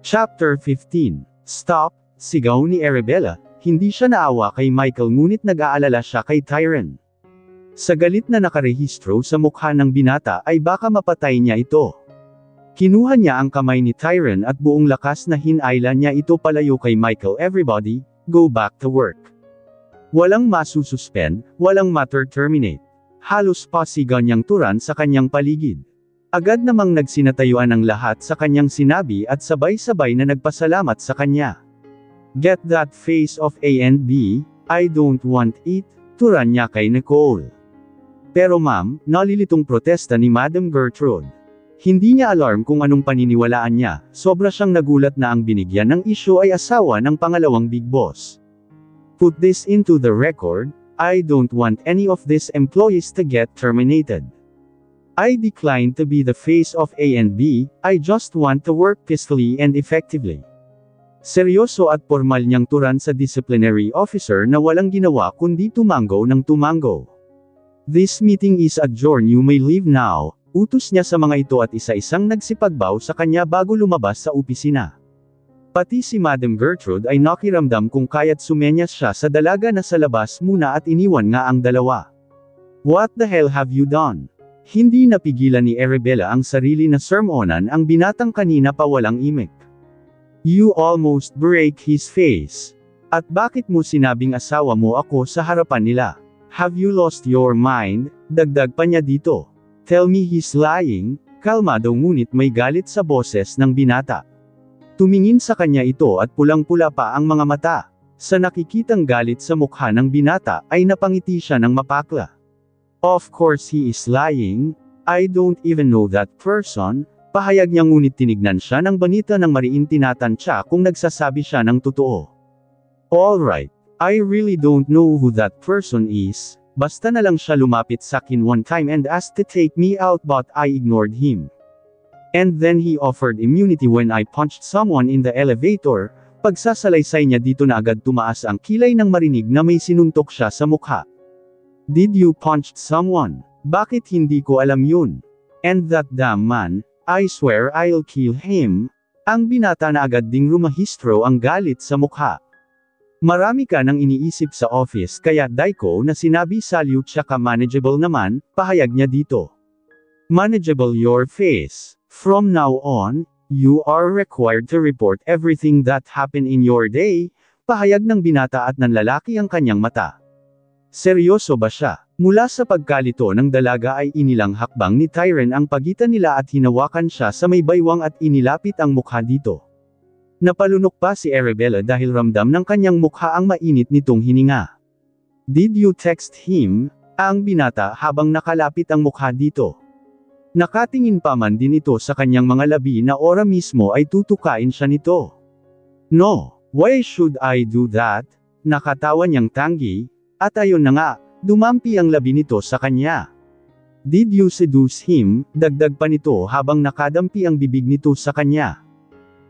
Chapter 15. Stop! Sigaw ni Arabella, hindi siya naawa kay Michael ngunit nag-aalala siya kay Tyron. Sa galit na nakarehistro sa mukha ng binata ay baka mapatay niya ito. Kinuha niya ang kamay ni Tyron at buong lakas na hinayla niya ito palayo kay Michael. Everybody, go back to work. Walang masususpend, walang mater-terminate. Halos pasigaw niyang turan sa kanyang paligid. Agad namang nagsinatayuan ang lahat sa kanyang sinabi at sabay-sabay na nagpasalamat sa kanya. Get that face of A and B, I don't want it, turan niya kay Nicole. Pero ma'am, nalilitong protesta ni Madam Gertrude. Hindi niya alarm kung anong paniniwalaan niya, sobra siyang nagulat na ang binigyan ng isyu ay asawa ng pangalawang big boss. Put this into the record, I don't want any of these employees to get terminated. I decline to be the face of A and B, I just want to work peacefully and effectively. Seryoso at formal niyang turan sa disciplinary officer na walang ginawa kundi tumango ng tumango. This meeting is adjourned, you may leave now, utos niya sa mga ito at isa-isang nagsipagbaw sa kanya bago lumabas sa opisina. Pati si Madam Gertrude ay nakiramdam kung kaya't sumenyas siya sa dalaga na sa labas muna at iniwan nga ang dalawa. What the hell have you done? Hindi napigilan ni Arabella ang sarili na sermonan ang binatang kanina pa walang imik. You almost break his face. At bakit mo sinabing asawa mo ako sa harapan nila? Have you lost your mind? Dagdag pa niya dito. Tell me he's lying. Kalmado ngunit may galit sa boses ng binata. Tumingin sa kanya ito at pulang-pula pa ang mga mata. Sa nakikitang galit sa mukha ng binata ay napangiti siya ng mapakla. Of course he is lying. I don't even know that person. Pahayag niya ngunit tinignan siya ng banita ng mariin tinatansya kung nagsasabi siya ng totoo. Alright, I really don't know who that person is. Basta na lang siya lumapit sa akin one time and asked to take me out but I ignored him. And then he offered immunity when I punched someone in the elevator. Pagsasalaysay niya dito na agad tumaas ang kilay nang marinig na may sinuntok siya sa mukha. Did you punch someone? Bakit hindi ko alam yun? And that damn man, I swear I'll kill him. Ang binata na agad ding rumahistro ang galit sa mukha. Marami ka nang iniisip sa office kaya Daiko na sinabi salute siya ka manageable naman, pahayag niya dito. Manageable your face. From now on, you are required to report everything that happened in your day, pahayag ng binata at nanlalaki ang kanyang mata. Seryoso ba siya? Mula sa pagkalito ng dalaga ay inilang hakbang ni Tyron ang pagitan nila at hinawakan siya sa may baywang at inilapit ang mukha dito. Napalunok pa si Arabella dahil ramdam ng kanyang mukha ang mainit nitong hininga. Did you text him? Ang binata habang nakalapit ang mukha dito. Nakatingin pa man din ito sa kanyang mga labi na ora mismo ay tutukain siya nito. No, why should I do that? Nakatawa niyang tanggi. At ayon na nga, dumampi ang labi nito sa kanya. Did you seduce him? Dagdag pa nito habang nakadampi ang bibig nito sa kanya.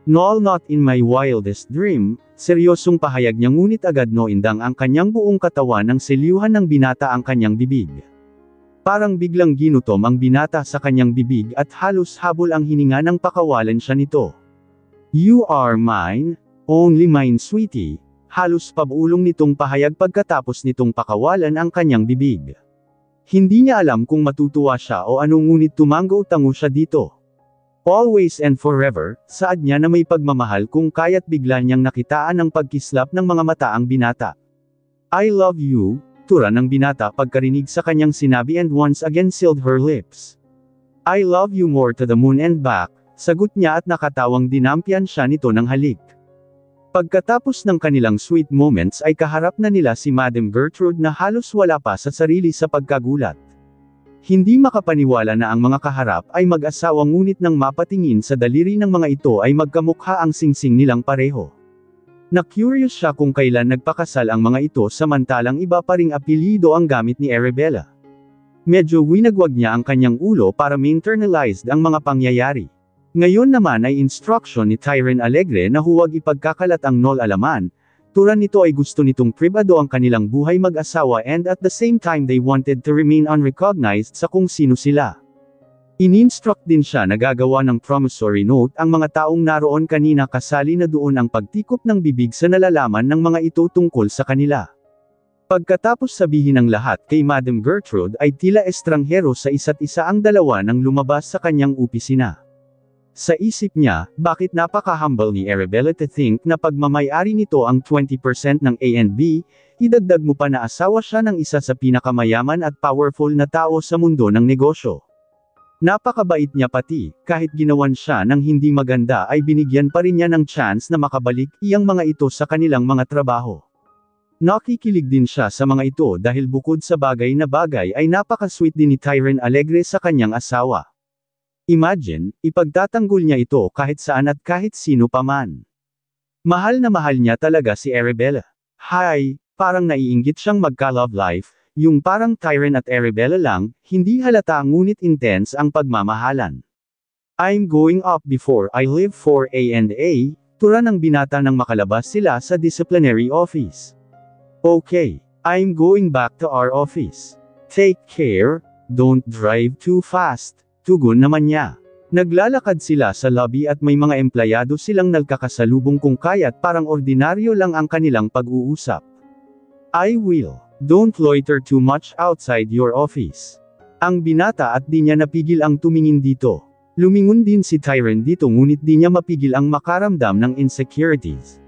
No, not in my wildest dream. Seryosong pahayag niya ngunit agad noindang ang kanyang buong katawan ng selyuhan ng binata ang kanyang bibig. Parang biglang ginutom ang binata sa kanyang bibig at halos habol ang hininga ng pakawalan siya nito. You are mine, only mine sweetie. Halos pabulong nitong pahayag pagkatapos nitong pakawalan ang kanyang bibig. Hindi niya alam kung matutuwa siya o ano ngunit tumango-tango siya dito. Always and forever, saad niya na may pagmamahal kung kaya't bigla niyang nakitaan ang pagkislap ng mga mata ang binata. I love you, tura ng binata pagkarinig sa kanyang sinabi and once again sealed her lips. I love you more to the moon and back, sagot niya at nakatawang dinampian siya nito ng halik. Pagkatapos ng kanilang sweet moments ay kaharap na nila si Madam Gertrude na halos wala pa sa sarili sa pagkagulat. Hindi makapaniwala na ang mga kaharap ay mag-asawa ngunit nang mapatingin sa daliri ng mga ito ay magkamukha ang singsing nilang pareho. Na-curious siya kung kailan nagpakasal ang mga ito samantalang iba pa ring apelyido ang gamit ni Arabella. Medyo winagwag niya ang kanyang ulo para ma-internalized ang mga pangyayari. Ngayon naman ay instruction ni Tyron Alegre na huwag ipagkakalat ang nol-alaman, turan nito ay gusto nitong pribado ang kanilang buhay mag-asawa and at the same time they wanted to remain unrecognized sa kung sino sila. Ininstruct din siya na gagawa ng promissory note ang mga taong naroon kanina kasali na doon ang pagtikop ng bibig sa nalalaman ng mga ito tungkol sa kanila. Pagkatapos sabihin ang lahat kay Madam Gertrude ay tila estranghero sa isa't isa ang dalawa nang lumabas sa kanyang opisina. Sa isip niya, bakit napaka-humble ni Arabella to think na pagmamayari nito ang 20% ng A&B, idagdag mo pa na asawa siya ng isa sa pinakamayaman at powerful na tao sa mundo ng negosyo. Napakabait niya pati, kahit ginawan siya ng hindi maganda ay binigyan pa rin niya ng chance na makabalik iyang mga ito sa kanilang mga trabaho. Nakikilig din siya sa mga ito dahil bukod sa bagay na bagay ay napaka-sweet din ni Tyrone Alegre sa kanyang asawa. Imagine, ipagtatanggol niya ito kahit saan at kahit sino pa man. Mahal na mahal niya talaga si Arabella. Hi, parang naiinggit siyang magka-love life. Yung parang Tyrone at Arabella lang, hindi halata ngunit intense ang pagmamahalan. I'm going up before I leave for A&A, tura ng binata nang makalabas sila sa disciplinary office. Okay, I'm going back to our office. Take care, don't drive too fast, tugon naman niya. Naglalakad sila sa lobby at may mga empleyado silang nagkakasalubong kung kaya't parang ordinaryo lang ang kanilang pag-uusap. I will. Don't loiter too much outside your office. Ang binata at di niya napigil ang tumingin dito. Lumingon din si Tyrone dito ngunit di niya mapigil ang makaramdam ng insecurities.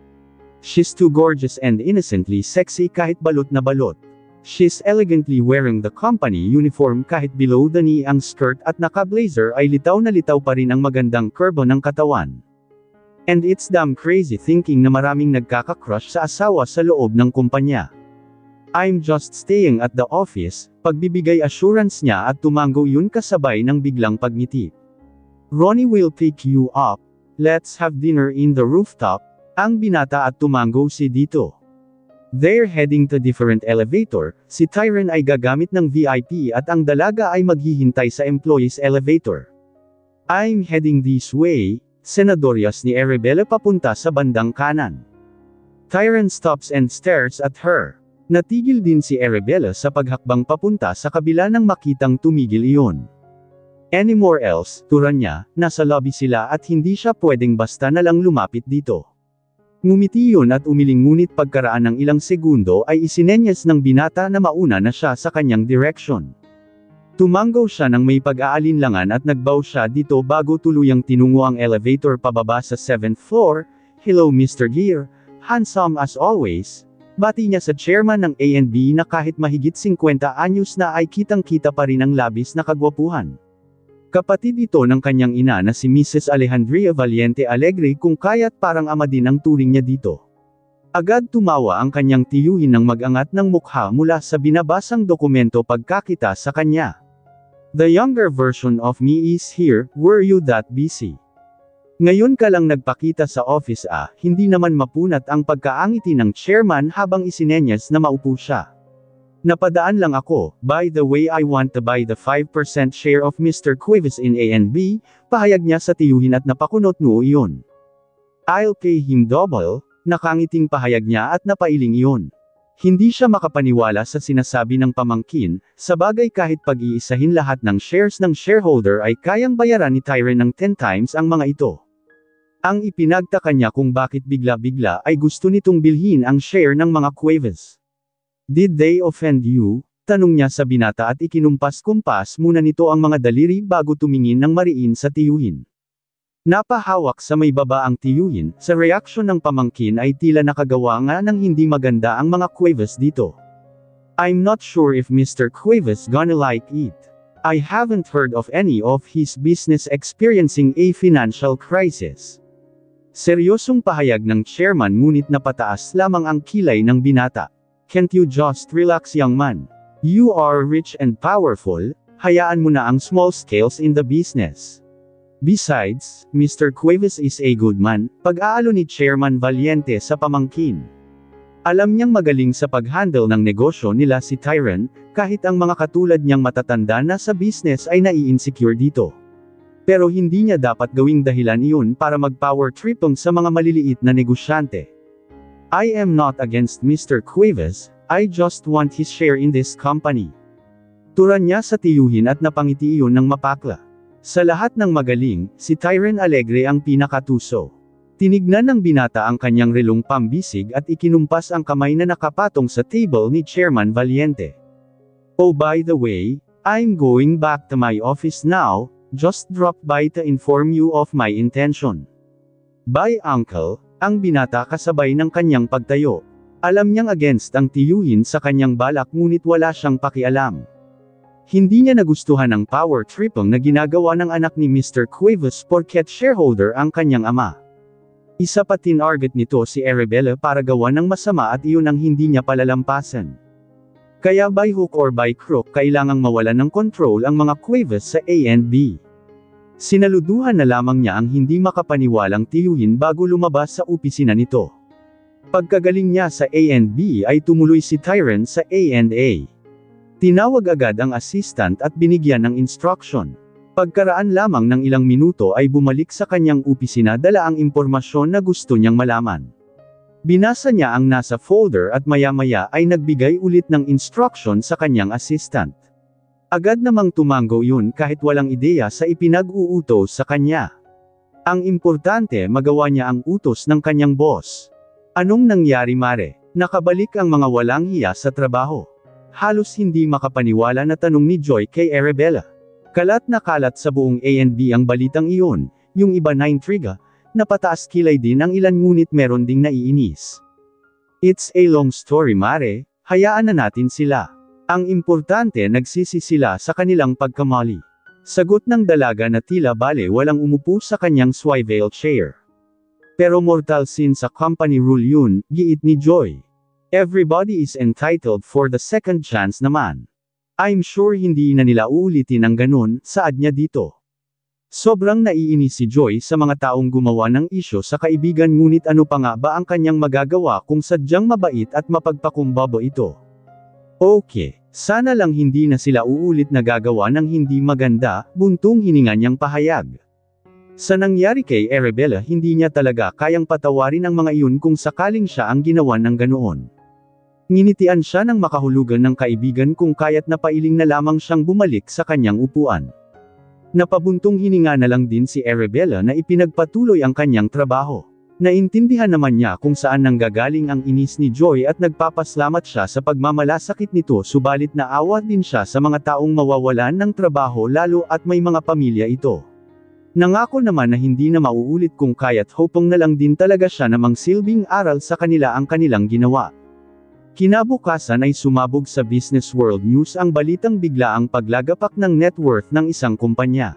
She's too gorgeous and innocently sexy kahit balot na balot. She's elegantly wearing the company uniform kahit below the knee ang skirt at naka-blazer ay litaw na litaw pa rin ang magandang kurbo ng katawan. And it's damn crazy thinking na maraming nagkaka-crush sa asawa sa loob ng kumpanya. I'm just staying at the office, pagbibigay assurance niya at tumango yun kasabay ng biglang pagngiti. Ronnie will pick you up, let's have dinner in the rooftop, ang binata at tumango si dito. They're heading to different elevator, si Tyrone ay gagamit ng VIP at ang dalaga ay maghihintay sa employees elevator. I'm heading this way, senadoryas ni Arabella papunta sa bandang kanan. Tyrone stops and stares at her. Natigil din si Arabella sa paghakbang papunta sa kabila nang makitang tumigil iyon. Anymore else, turan niya, nasa lobby sila at hindi siya pwedeng basta na lang lumapit dito. Ngumiti yun at umiling ngunit pagkaraan ng ilang segundo ay isinenyas ng binata na mauna na siya sa kanyang direction. Tumango siya ng may pag-aalinlangan at nagbow siya dito bago tuluyang tinungo ang elevator pababa sa 7th floor. Hello Mr. Gear, handsome as always. Bati niya sa chairman ng A&B na kahit mahigit 50 anyos na ay kitang-kita pa rin ang labis na kagwapuhan. Kapatid ito ng kanyang ina na si Mrs. Alejandria Valiente Alegre kung kaya't parang ama din ang turing niya dito. Agad tumawa ang kanyang tiyuhin ng mag-angat ng mukha mula sa binabasang dokumento pagkakita sa kanya. The younger version of me is here, were you that busy? Ngayon ka lang nagpakita sa office hindi naman mapunat ang pagkaangiti ng chairman habang isinenyas na maupo siya. Napadaan lang ako, by the way I want to buy the 5% share of Mr. Cuevas in A&B, pahayag niya sa tiyuhin at napakunot noo iyon. I'll pay him double, nakangiting pahayag niya at napailing iyon. Hindi siya makapaniwala sa sinasabi ng pamangkin, sabagay kahit pag-iisahin lahat ng shares ng shareholder ay kayang bayaran ni Tyrone ng 10 times ang mga ito. Ang ipinagtaka niya kung bakit bigla-bigla ay gusto nitong bilhin ang share ng mga Cuevas. Did they offend you? Tanong niya sa binata at ikinumpas-kumpas muna nito ang mga daliri bago tumingin ng mariin sa tiyuhin. Napahawak sa may baba ang tiyuhin, sa reaksyon ng pamangkin ay tila nakagawa nga ng hindi maganda ang mga Cuevas dito. I'm not sure if Mr. Cuevas gonna like it. I haven't heard of any of his business experiencing a financial crisis. Seryosong pahayag ng chairman ngunit napataas lamang ang kilay ng binata. Can't you just relax young man? You are rich and powerful, hayaan mo na ang small scales in the business. Besides, Mr. Cuevas is a good man, pag-aalo ni Chairman Valiente sa pamangkin. Alam niyang magaling sa pag-handle ng negosyo nila si Tyrone, kahit ang mga katulad niyang matatanda na sa business ay nai-insecure dito. Pero hindi niya dapat gawing dahilan iyon para mag-power tripong sa mga maliliit na negosyante. I am not against Mr. Cuevas, I just want his share in this company. Turan niya sa tiyuhin at napangiti iyon ng mapakla. Sa lahat ng magaling, si Tyren Alegre ang pinakatuso. Tinignan ng binata ang kanyang relong pambisig at ikinumpas ang kamay na nakapatong sa table ni Chairman Valiente. Oh, by the way, I'm going back to my office now, just dropped by to inform you of my intention. Bye uncle, ang binata kasabay ng kanyang pagtayo. Alam niyang against ang tiyuhin sa kanyang balak ngunit wala siyang pakialam. Hindi niya nagustuhan ang power tripping na ginagawa ng anak ni Mr. Cuevas porket shareholder ang kanyang ama. Isa pa tinarget nito si Arabella para gawa ng masama at iyon ang hindi niya palalampasan. Kaya by hook or by crook kailangang mawalan ng control ang mga Cuevas sa A&B. Sinaluduhan na lamang niya ang hindi makapaniwalang tiyuhin bago lumabas sa opisina nito. Pagkagaling niya sa A&B ay tumuloy si Tyren sa A&A. Tinawag agad ang assistant at binigyan ng instruction. Pagkaraan lamang ng ilang minuto ay bumalik sa kanyang opisina dala ang impormasyon na gusto niyang malaman. Binasa niya ang nasa folder at maya-maya ay nagbigay ulit ng instruction sa kanyang assistant. Agad namang tumango yun kahit walang ideya sa ipinag-uutos sa kanya. Ang importante magawa niya ang utos ng kanyang boss. Anong nangyari mare? Nakabalik ang mga walang hiya sa trabaho. Halos hindi makapaniwala na tanong ni Joy kay Arabella. Kalat na kalat sa buong A&B ang balitang iyon, yung iba na intriga, napataas kilay din ang ilan ngunit meron ding naiinis. It's a long story mare, hayaan na natin sila. Ang importante nagsisi sila sa kanilang pagkamali. Sagot ng dalaga na tila bale walang umupo sa kanyang swivel chair. Pero mortal sin sa company rule yun, giit ni Joy. Everybody is entitled for the second chance naman. I'm sure hindi na nila uulitin ang ganun, saad niya dito. Sobrang naiinis si Joy sa mga taong gumawa ng isyo sa kaibigan ngunit ano pa nga ba ang kanyang magagawa kung sadyang mabait at mapagpakumbaba ito. Okay, sana lang hindi na sila uulit na gagawa ng hindi maganda, buntong hininga niyang pahayag. Sa nangyari kay Arabella hindi niya talaga kayang patawarin ang mga iyon kung sakaling siya ang ginawa ng ganoon. Nginitian siya ng makahulugan ng kaibigan kung kaya't napailing na lamang siyang bumalik sa kanyang upuan. Napabuntong hininga na lang din si Arabella na ipinagpatuloy ang kanyang trabaho. Naintindihan naman niya kung saan nanggagaling ang inis ni Joy at nagpapasalamat siya sa pagmamalasakit nito subalit naawa din siya sa mga taong mawawalan ng trabaho lalo at may mga pamilya ito. Nangako naman na hindi na mauulit kung kaya't hopong na lang din talaga siya na mangsilbing aral sa kanila ang kanilang ginawa. Kinabukasan ay sumabog sa Business World News ang balitang biglaang paglagapak ng net worth ng isang kumpanya.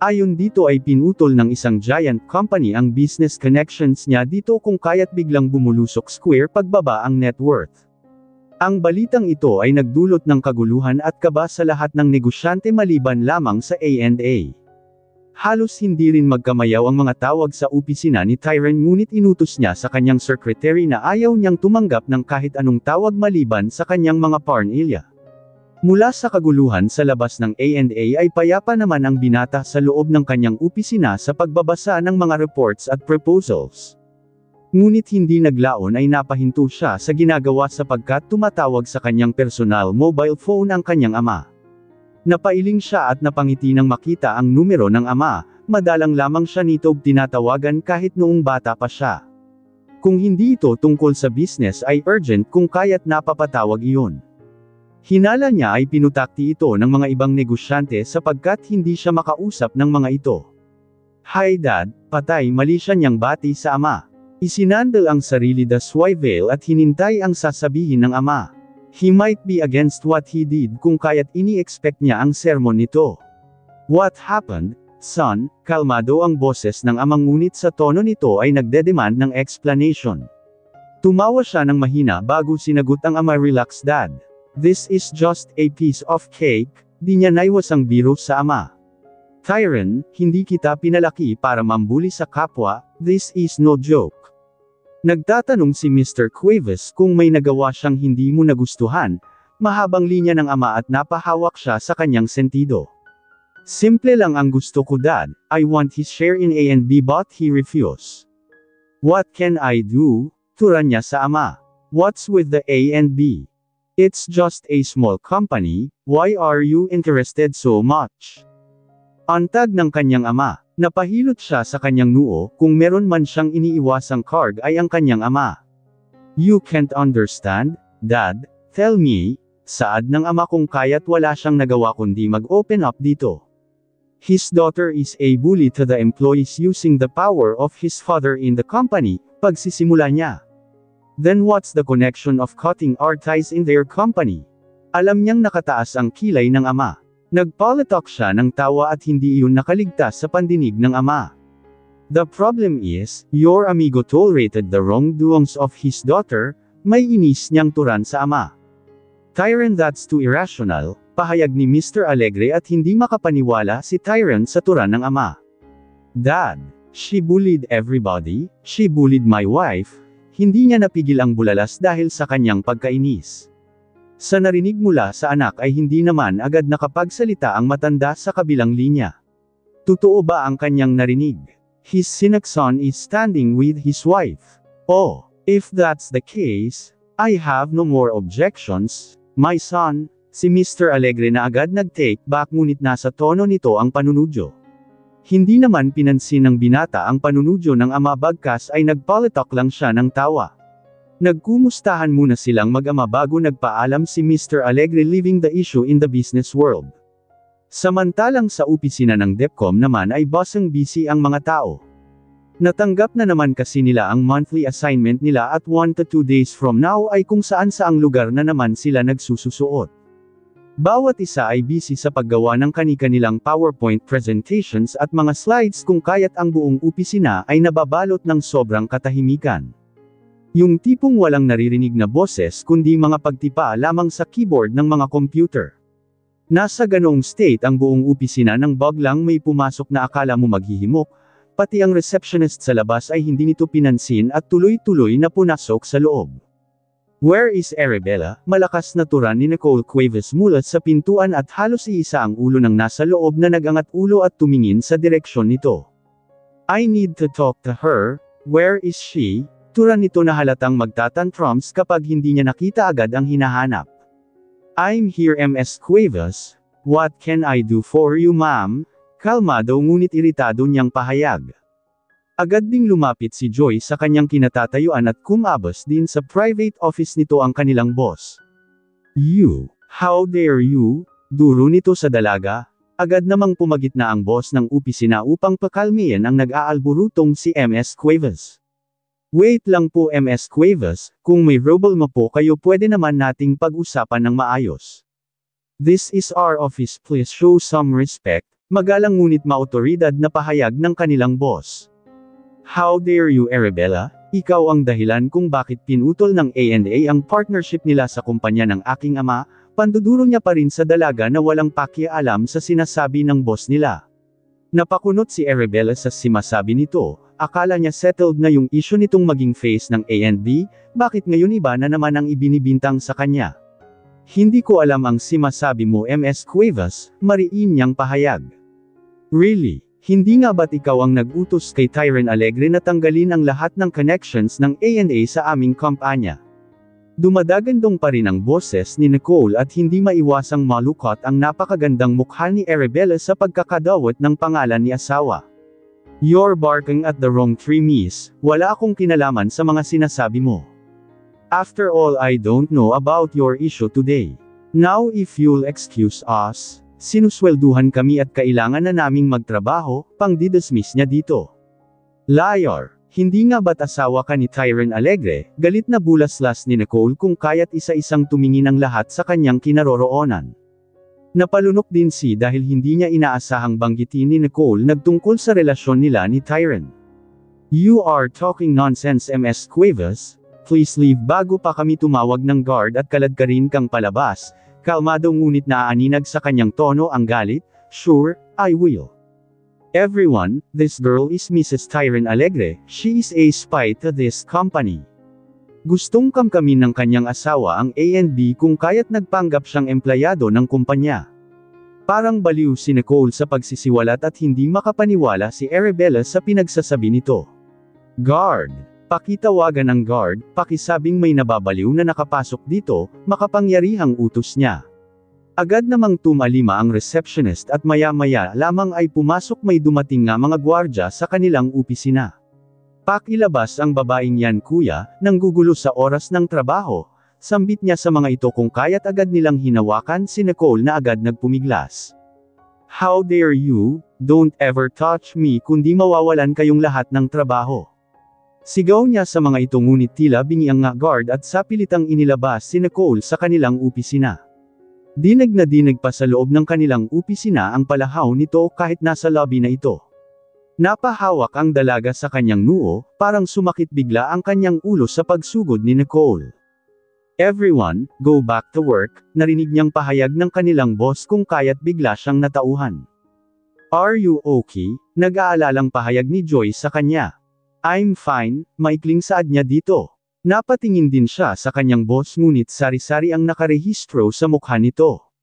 Ayon dito ay pinutol ng isang giant company ang business connections niya dito kung kaya't biglang bumulusok square pagbaba ang net worth. Ang balitang ito ay nagdulot ng kaguluhan at kaba sa lahat ng negosyante maliban lamang sa A&A. Halos hindi rin magkamayaw ang mga tawag sa opisina ni Tyren ngunit inutos niya sa kanyang secretary na ayaw niyang tumanggap ng kahit anong tawag maliban sa kanyang mga parnilya. Mula sa kaguluhan sa labas ng A&A ay payapa naman ang binata sa loob ng kanyang opisina sa pagbabasa ng mga reports at proposals. Ngunit hindi naglaon ay napahinto siya sa ginagawa sapagkat tumatawag sa kanyang personal mobile phone ang kanyang ama. Napailing siya at napangiti nang makita ang numero ng ama, madalang lamang siya nito tinatawagan kahit noong bata pa siya. Kung hindi ito tungkol sa business ay urgent kung kaya't napapatawag iyon. Hinala niya ay pinutakti ito ng mga ibang negosyante sapagkat hindi siya makausap ng mga ito. Hi dad, patay mali siya niyang bati sa ama. Isinandal ang sarili da swivel at hinintay ang sasabihin ng ama. He might be against what he did kung kaya't ini-expect niya ang sermon nito. What happened, son? Kalmado ang boses ng amang ngunit sa tono nito ay nagdedemand ng explanation. Tumawa siya ng mahina bago sinagot ang ama. Relax dad. This is just a piece of cake, di niya naiwas ang biro sa ama. Tyren, hindi kita pinalaki para mambuli sa kapwa, this is no joke. Nagtatanong si Mr. Cuevas kung may nagawa siyang hindi mo nagustuhan, mahabang linya ng ama at napahawak siya sa kanyang sentido. Simple lang ang gusto ko dad, I want his share in A&B but he refused. What can I do? Turan niya sa ama. What's with the A&B? It's just a small company, why are you interested so much? Antag ng kanyang ama. Napahilot siya sa kanyang noo, kung meron man siyang iniiwasang card ay ang kanyang ama. You can't understand, Dad, tell me, saad ng ama kung kaya't wala siyang nagawa kundi mag-open up dito. His daughter is a bully to the employees using the power of his father in the company, pagsisimula niya. Then what's the connection of cutting our ties in their company? Alam niyang nakataas ang kilay ng ama. Nagpalitok siya ng tawa at hindi iyon nakaligtas sa pandinig ng ama. The problem is, your amigo tolerated the wrongdoings of his daughter, may inis niyang turan sa ama. Tyron, that's too irrational, pahayag ni Mr. Alegre at hindi makapaniwala si Tyron sa turan ng ama. Dad, she bullied everybody, she bullied my wife, hindi niya napigil ang bulalas dahil sa kanyang pagkainis. Sa narinig mula sa anak ay hindi naman agad nakapagsalita ang matanda sa kabilang linya. Totoo ba ang kanyang narinig? His sinak son is standing with his wife. Oh, if that's the case, I have no more objections, my son. Si Mr. Alegre na agad nag-take back ngunit nasa tono nito ang panunudyo. Hindi naman pinansin ng binata ang panunudyo ng ama bagkas ay nagpalitok lang siya ng tawa. Nagkumustahan muna silang mag-ama bago nagpaalam si Mr. Alegre, leaving the issue in the business world. Samantalang sa opisina ng DepCom naman ay busy ang mga tao. Natanggap na naman kasi nila ang monthly assignment nila at 1 to 2 days from now ay kung saan saang lugar na naman sila nagsususuot. Bawat isa ay busy sa paggawa ng kani-kanilang PowerPoint presentations at mga slides kung kaya't ang buong opisina ay nababalot ng sobrang katahimikan. Yung tipong walang naririnig na boses kundi mga pagtipa lamang sa keyboard ng mga computer. Nasa ganoong state ang buong opisina nang biglang may pumasok na akala mo maghihimok, pati ang receptionist sa labas ay hindi nito pinansin at tuloy-tuloy na punasok sa loob. Where is Arabella? Malakas na turan ni Nicole Cuevas mula sa pintuan at halos iisa ang ulo ng nasa loob na nagangat ulo at tumingin sa direksyon nito. I need to talk to her, where is she? Turan nito na halatang magtatantrums kapag hindi niya nakita agad ang hinahanap. I'm here, Ms. Cuevas. What can I do for you, ma'am? Kalmado ngunit iritado niyang pahayag. Agad ding lumapit si Joy sa kanyang kinatatayuan at kumabos din sa private office nito ang kanilang boss. You, how dare you? Duro nito sa dalaga. Agad namang pumagitna ang boss ng opisina upang pakalmihin ang nag-aalburutong si Ms. Cuevas. Wait lang po, Ms. Cuevas, kung may problema po kayo pwede naman nating pag-usapan ng maayos. This is our office, please show some respect, magalang ngunit maotoridad na pahayag ng kanilang boss. How dare you, Arabella? Ikaw ang dahilan kung bakit pinutol ng A&A ang partnership nila sa kumpanya ng aking ama, panduduro niya pa rin sa dalaga na walang pakialam sa sinasabi ng boss nila. Napakunot si Arabella sa simasabi nito. Akala niya settled na yung issue nitong maging face ng A&B, bakit ngayon iba na naman ang ibinibintang sa kanya? Hindi ko alam ang simasabi mo, Ms. Cuevas, mariin niyang pahayag. Really? Hindi nga ba't ikaw ang nag-utos kay Tyron Alegre na tanggalin ang lahat ng connections ng A&A sa aming kumpanya? Dumadagandong pa rin ang boses ni Nicole at hindi maiwasang malukot ang napakagandang mukha ni Arabella sa pagkakadawat ng pangalan ni asawa. You're barking at the wrong tree, miss. Wala akong kinalaman sa mga sinasabi mo. After all, I don't know about your issue today. Now if you'll excuse us, sinuswelduhan kami at kailangan na naming magtrabaho, pang-didismiss niya dito. Liar! Hindi nga ba't asawa ka ni Tyron Alegre? Galit na bulaslas ni Nicole kung kaya't isa-isang tumingin ang lahat sa kanyang kinaroroonan. Napalunok din dahil hindi niya inaasahang banggitin ni Nicole nagtungkol sa relasyon nila ni Tyron. You are talking nonsense, Ms. Cuevas. Please leave. Bago pa kami tumawag ng guard at kaladkarin kang palabas, kalmado ngunit naaaninag sa kanyang tono ang galit. Sure, I will. Everyone, this girl is Mrs. Tyron Alegre, she is a spy to this company. Gustong kamkamin ng kanyang asawa ang A&B kung kaya't nagpanggap siyang empleyado ng kumpanya. Parang baliw si Nicole sa pagsisiwalat at hindi makapaniwala si Arabella sa pinagsasabi nito. Guard! Pakitawagan ang guard, pakisabing may nababaliw na nakapasok dito, makapangyarihang utos niya. Agad namang tumalima ang receptionist at maya-maya lamang ay pumasok may dumating nga mga gwardya sa kanilang opisina. Pakilabas ang babaeng yan kuya, nang gugulo sa oras ng trabaho, sambit niya sa mga ito kung kaya't agad nilang hinawakan si Nicole na agad nagpumiglas. How dare you, don't ever touch me kundi mawawalan kayong lahat ng trabaho. Sigaw niya sa mga ito ngunit tila bingi ang guard at sapilitang inilabas si Nicole sa kanilang opisina. Dinig na dinig pa sa loob ng kanilang opisina ang palahaw nito kahit nasa lobby na ito. Napahawak ang dalaga sa kanyang noo, parang sumakit bigla ang kanyang ulo sa pagsugod ni Nicole. Everyone, go back to work, narinig niyang pahayag ng kanilang boss kung kaya't bigla siyang natauhan. Are you okay? Nag-aalalang pahayag ni Joy sa kanya. I'm fine, maikling saad niya dito. Napatingin din siya sa kanyang boss ngunit sari-sari ang nakarehistro sa mukha nito.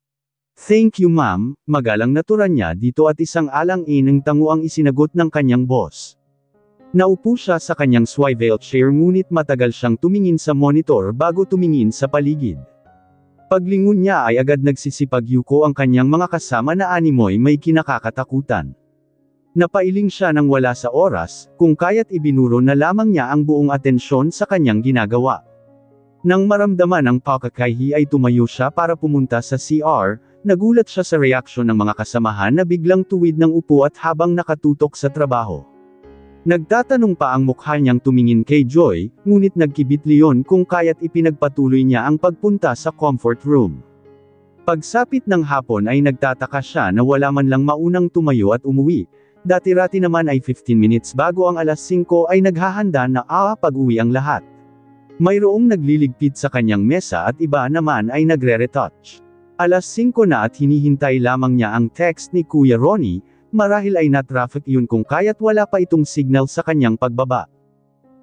Thank you ma'am, magalang naturan niya dito at isang alang-inang tango ang isinagot ng kanyang boss. Naupo siya sa kanyang swivel chair ngunit matagal siyang tumingin sa monitor bago tumingin sa paligid. Paglingon niya ay agad nagsisipag-yuko ang kanyang mga kasama na animoy may kinakakatakutan. Napailing siya nang wala sa oras, kung kaya't ibinuro na lamang niya ang buong atensyon sa kanyang ginagawa. Nang maramdaman ang pakakahihi ay tumayo siya para pumunta sa CR, nagulat siya sa reaksyon ng mga kasamahan na biglang tuwid ng upo at habang nakatutok sa trabaho. Nagtatanong pa ang mukha niyang tumingin kay Joy, ngunit nagkibit leon kung kaya't ipinagpatuloy niya ang pagpunta sa comfort room. Pagsapit ng hapon ay nagtataka siya na wala man lang maunang tumayo at umuwi. Dati-rati naman ay 15 minutes bago ang alas 5 ay naghahanda na pag-uwi ang lahat. Mayroong nagliligpit sa kanyang mesa at iba naman ay nagre-retouch. Alas 5 na at hinihintay lamang niya ang text ni Kuya Ronnie, marahil ay na-traffic yun kung kaya't wala pa itong signal sa kanyang pagbaba.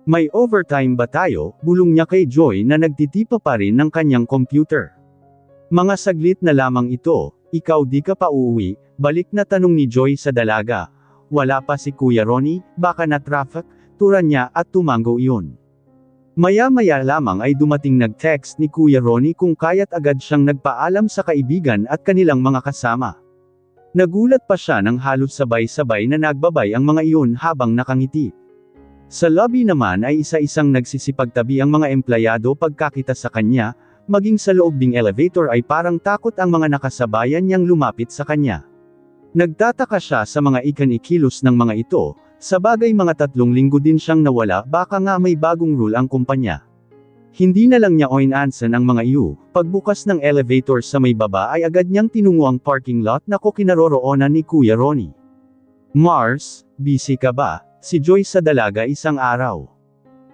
May overtime ba tayo? Bulong niya kay Joy na nagtitipa pa rin ng kanyang computer. Mga saglit na lamang ito, ikaw di ka pa uuwi, balik na tanong ni Joy sa dalaga. Wala pa si Kuya Ronnie, baka na-traffic, turan niya at tumango iyon. Maya-maya lamang ay dumating nag-text ni Kuya Ronnie kung kaya't agad siyang nagpaalam sa kaibigan at kanilang mga kasama. Nagulat pa siya nang halos sabay-sabay na nagbabay ang mga iyon habang nakangiti. Sa lobby naman ay isa-isang nagsisipagtabi ang mga empleyado pagkakita sa kanya, maging sa loob ding elevator ay parang takot ang mga nakasabayan niyang lumapit sa kanya. Nagtataka siya sa mga ikinikilos ng mga ito, sa bagay mga 3 linggo din siyang nawala baka nga may bagong rule ang kumpanya. Hindi na lang niya oinansan ang mga iyo, pagbukas ng elevator sa may baba ay agad niyang tinungo ang parking lot na kinaroroonan ni Kuya Ronnie. Mars, busy ka ba? Si Joy sa dalaga isang araw.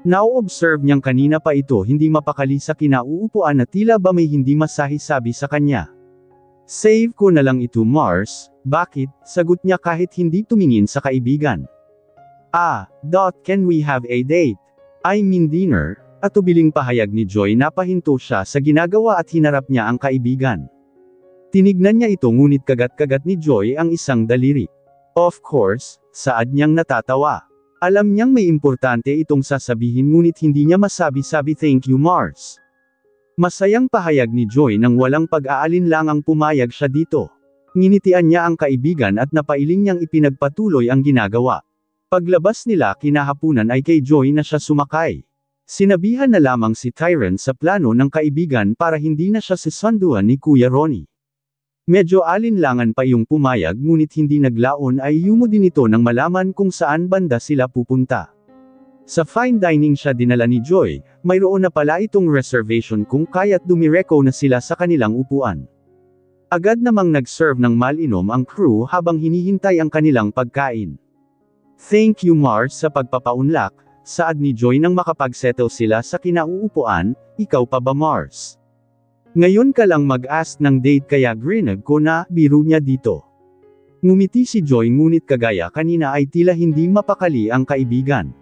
Now-observe niyang kanina pa ito hindi mapakali sa kinauupuan na tila ba may hindi masahi-sabi sa kanya. Save ko na lang ito Mars, bakit? Sagot niya kahit hindi tumingin sa kaibigan. Can we have a date? I mean dinner, at tubiling pahayag ni Joy na pahinto siya sa ginagawa at hinarap niya ang kaibigan. Tinignan niya ito ngunit kagat-kagat ni Joy ang isang daliri. Of course, saad niyang natatawa. Alam niyang may importante itong sasabihin ngunit hindi niya masabi-sabi thank you Mars. Masayang pahayag ni Joy nang walang pag-aalinlangang pumayag siya dito. Nginitian niya ang kaibigan at napailing niyang ipinagpatuloy ang ginagawa. Paglabas nila kinahapunan ay kay Joy na siya sumakay. Sinabihan na lamang si Tyron sa plano ng kaibigan para hindi na siya sisunduan ni Kuya Ronnie. Medyo alinlangan pa yung pumayag ngunit hindi naglaon ay yumo din ito nang malaman kung saan banda sila pupunta. Sa fine dining siya dinala ni Joy, mayroon na pala itong reservation kung kaya't dumireko na sila sa kanilang upuan. Agad namang nag-serve ng mal-inom ang crew habang hinihintay ang kanilang pagkain. Thank you Mars sa pagpapaunlak, saad ni Joy nang makapagsettle sila sa kinauupuan, ikaw pa ba Mars? Ngayon ka lang mag-ask ng date kaya grinag ko na, biro niya dito. Ngumiti si Joy ngunit kagaya kanina ay tila hindi mapakali ang kaibigan.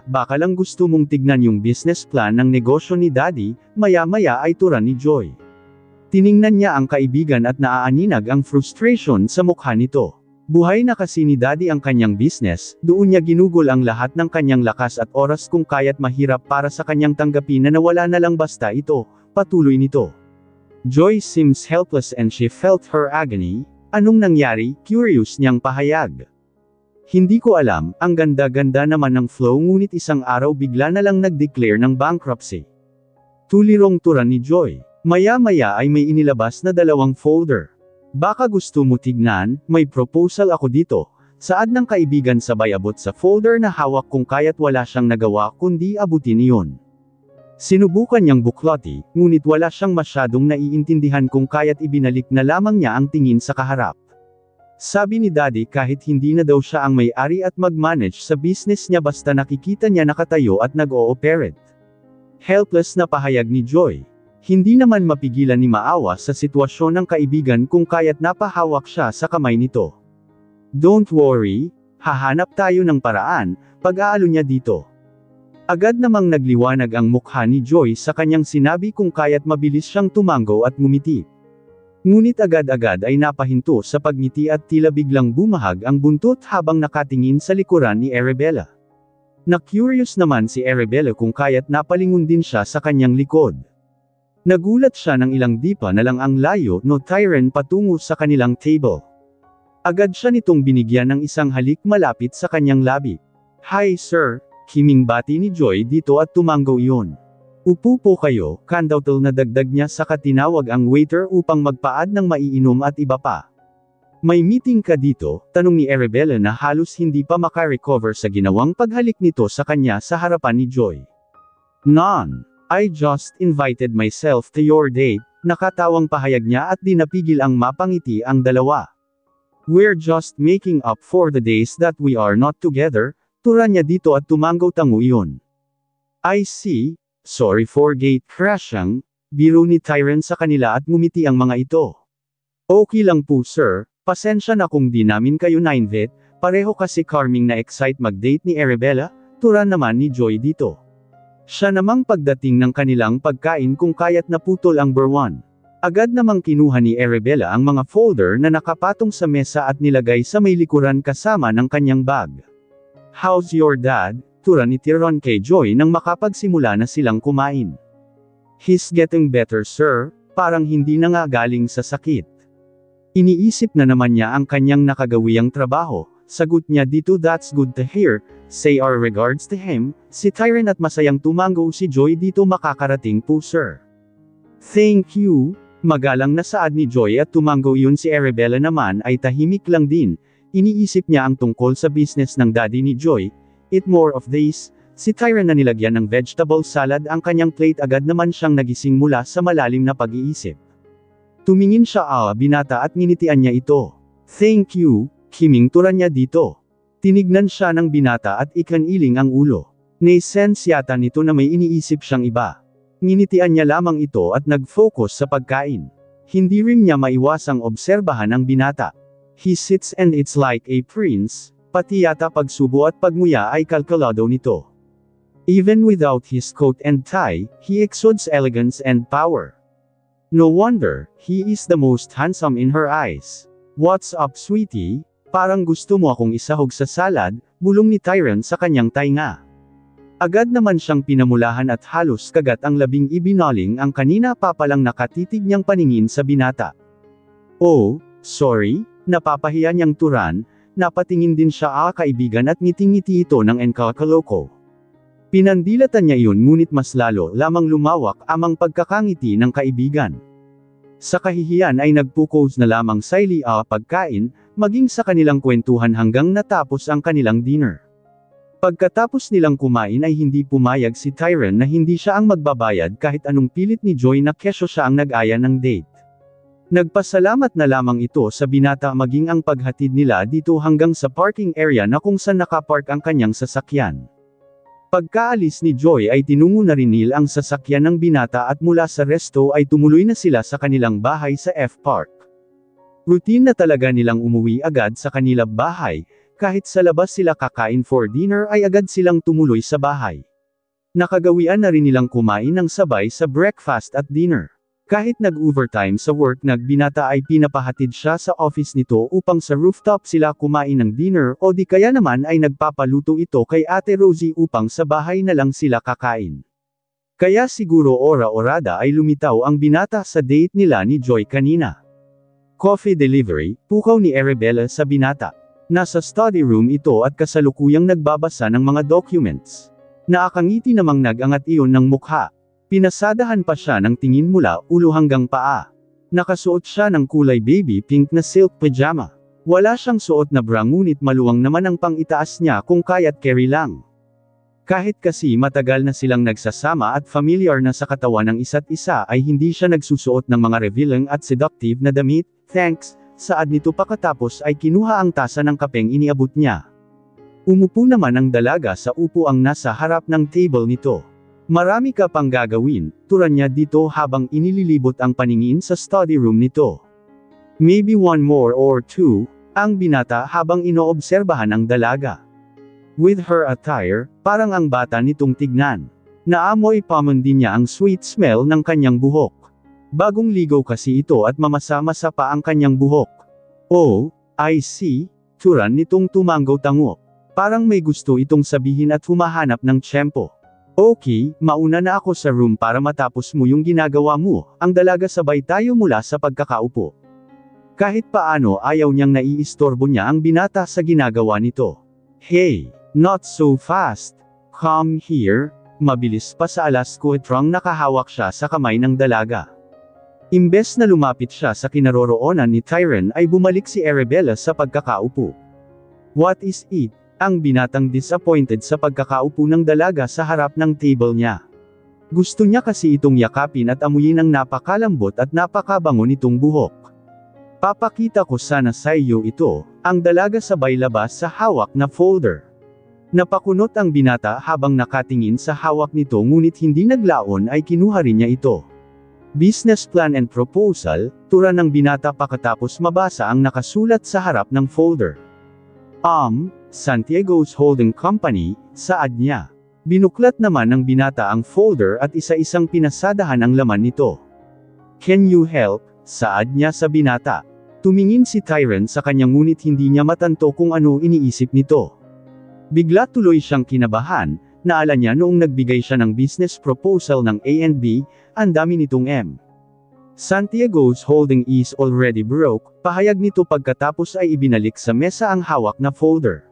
Baka lang gusto mong tignan yung business plan ng negosyo ni Daddy, maya-maya ay turan ni Joy. Tiningnan niya ang kaibigan at naaaninag ang frustration sa mukha nito. Buhay na kasi ni Daddy ang kanyang business, doon niya ginugol ang lahat ng kanyang lakas at oras kung kaya't mahirap para sa kanyang tanggapin na nawala na lang basta ito, patuloy nito. Joy seems helpless and she felt her agony. Anong nangyari? Curious niyang pahayag. Hindi ko alam, ang ganda-ganda naman ng flow ngunit isang araw bigla na lang nag-declare ng bankruptcy. Tulirong tura ni Joy. Maya-maya ay may inilabas na 2 folder. Baka gusto mo tignan, may proposal ako dito. Saad ng kaibigan sabay abot sa folder na hawak kung kaya't wala siyang nagawa kundi abutin iyon. Sinubukan niyang buklati, ngunit wala siyang masyadong naiintindihan kung kaya't ibinalik na lamang niya ang tingin sa kaharap. Sabi ni Daddy kahit hindi na daw siya ang may-ari at mag-manage sa business niya basta nakikita niya nakatayo at nag-ooperate. Helpless na pahayag ni Joy. Hindi naman mapigilan ni maawa sa sitwasyon ng kaibigan kung kaya't napahawak siya sa kamay nito. Don't worry, hahanap tayo ng paraan, pag-aalo niya dito. Agad namang nagliwanag ang mukha ni Joy sa kanyang sinabi kung kaya't mabilis siyang tumango at ngumiti. Ngunit agad-agad ay napahinto sa pagngiti at tila biglang bumahag ang buntot habang nakatingin sa likuran ni Arabella. Na-curious naman si Arabella kung kaya't napalingon din siya sa kanyang likod. Nagulat siya ng ilang dipa na lang ang layo no Tyron patungo sa kanilang table. Agad siya nitong binigyan ng isang halik malapit sa kanyang labi. Hi sir, kiming bati ni Joy dito at tumango iyon. Upo po kayo, kandautol na dagdag niya saka tinawag ang waiter upang magpaad ng maiinom at iba pa. May meeting ka dito? Tanong ni Arabella na halos hindi pa makarecover sa ginawang paghalik nito sa kanya sa harapan ni Joy. None. I just invited myself to your date, nakatawang pahayag niya at di napigil ang mapangiti ang dalawa. We're just making up for the days that we are not together, tura niya dito at tumanggaw-tango iyon. I see, sorry for gate crashing, biro ni Tyron sa kanila at ngumiti ang mga ito. Okay lang po sir, pasensya na kung di namin kayo na-invite, pareho kasi charming na excite mag-date ni Arabella, tura naman ni Joy dito. Siya namang pagdating ng kanilang pagkain kung kaya't naputol ang burwan. Agad namang kinuha ni Arabella ang mga folder na nakapatong sa mesa at nilagay sa may likuran kasama ng kanyang bag. How's your dad? Tura ni Tyron kay Joy nang makapagsimula na silang kumain. He's getting better sir, parang hindi na nga galing sa sakit. Iniisip na naman niya ang kanyang nakagawiyang trabaho, sagot niya dito that's good to hear, say our regards to him, si Tyron at masayang tumango si Joy dito makakarating po sir. Thank you, magalang na saad ni Joy at tumango iyon si Arabella naman ay tahimik lang din, iniisip niya ang tungkol sa business ng daddy ni Joy, eat more of this, si Tyron na nilagyan ng vegetable salad ang kanyang plate agad naman siyang nagising mula sa malalim na pag-iisip. Tumingin siya binata at nginitian niya ito. Thank you, kiming tura niya dito. Tinignan siya ng binata at ikaniling ang ulo. Nai-sense yata nito na may iniisip siyang iba. Nginitian niya lamang ito at nag-focus sa pagkain. Hindi rin niya maiwasang obserbahan ang binata. He sits and eats like a prince, pati yata pagsubo at pagmuya ay kalkulado nito. Even without his coat and tie, he exudes elegance and power. No wonder, he is the most handsome in her eyes. What's up sweetie? Parang gusto mo akong isahog sa salad, bulong ni Tyron sa kanyang tainga. Agad naman siyang pinamulahan at halos kagat ang labing ibinaling ang kanina pa palang nakatitig niyang paningin sa binata. Oh, sorry, napapahiya niyang turan, napatingin din siya kaibigan at ngiting-ngiti ito ng enkakaloko. Pinandilatan niya iyon ngunit mas lalo lamang lumawak amang pagkakangiti ng kaibigan. Sa kahihiyan ay nagpukos na lamang sa pagkain, maging sa kanilang kwentuhan hanggang natapos ang kanilang dinner. Pagkatapos nilang kumain ay hindi pumayag si Tyron na hindi siya ang magbabayad kahit anong pilit ni Joy na kesyo siya ang nag-aya ng date. Nagpasalamat na lamang ito sa binata maging ang paghatid nila dito hanggang sa parking area na kung saan nakapark ang kanyang sasakyan. Pagkaalis ni Joy ay tinungo na rin nila ang sasakyan ng binata at mula sa resto ay tumuloy na sila sa kanilang bahay sa F-Park. Routine na talaga nilang umuwi agad sa kanilang bahay, kahit sa labas sila kakain for dinner ay agad silang tumuloy sa bahay. Nakagawian na rin nilang kumain ng sabay sa breakfast at dinner. Kahit nag-overtime sa work binata ay pinapahatid siya sa office nito upang sa rooftop sila kumain ng dinner o di kaya naman ay nagpapaluto ito kay Ate Rosie upang sa bahay na lang sila kakain. Kaya siguro ora-orada ay lumitaw ang binata sa date nila ni Joy kanina. Coffee delivery, pukaw ni Arabella sa binata. Nasa study room ito at kasalukuyang nagbabasa ng mga documents. Nakangiti namang nag-angat iyon ng mukha. Pinasadahan pa siya ng tingin mula ulo hanggang paa. Nakasuot siya ng kulay baby pink na silk pajama. Wala siyang suot na bra ngunit maluwang naman ang pang-itaas niya kung kaya't carry lang. Kahit kasi matagal na silang nagsasama at familiar na sa katawan ng isa't isa ay hindi siya nagsusuot ng mga revealing at seductive na damit, thanks, saad nito pagkatapos ay kinuha ang tasa ng kapeng iniabot niya. Umupo naman ang dalaga sa upuang nasa harap ng table nito. Marami ka pang gagawin, turan niya dito habang inililibot ang paningin sa study room nito. Maybe one more or two, ang binata habang inoobserbahan ang dalaga. With her attire, parang ang bata nitong tignan. Naamoy pa man din niya ang sweet smell ng kanyang buhok. Bagong ligaw kasi ito at mamasa-masa pa ang kanyang buhok. Oh, I see, turan nitong tumanggaw-tango. Parang may gusto itong sabihin at humahanap ng tiyempo. Okay, mauna na ako sa room para matapos mo yung ginagawa mo, ang dalaga sabay tayo mula sa pagkakaupo. Kahit paano ayaw niyang naiistorbo niya ang binata sa ginagawa nito. Hey! Not so fast. Come here. Mabilis pa sa alas kuwetrang nakahawak siya sa kamay ng dalaga. Imbes na lumapit siya sa kinaroroonan ni Tyron ay bumalik si Arabella sa pagkakaupo. What is it? Ang binatang disappointed sa pagkakaupo ng dalaga sa harap ng table niya. Gusto niya kasi itong yakapin at amuyin ang napakalambot at napakabango nitong buhok. Papakita ko sana sa iyo ito, ang dalaga sabay labas sa hawak na folder. Napakunot ang binata habang nakatingin sa hawak nito ngunit hindi naglaon ay kinuha rin niya ito. Business plan and proposal, tura ng binata pagkatapos mabasa ang nakasulat sa harap ng folder. Santiago's Holding Company, saad niya. Binuklat naman ng binata ang folder at isa-isang pinasadahan ang laman nito. Can you help? Saad niya sa binata. Tumingin si Tyron sa kanya ngunit hindi niya matanto kung ano iniisip nito. Bigla tuloy siyang kinabahan, naala niya noong nagbigay siya ng business proposal ng A&B, ang dami nitong M. Santiago's Holding is already broke, pahayag nito pagkatapos ay ibinalik sa mesa ang hawak na folder.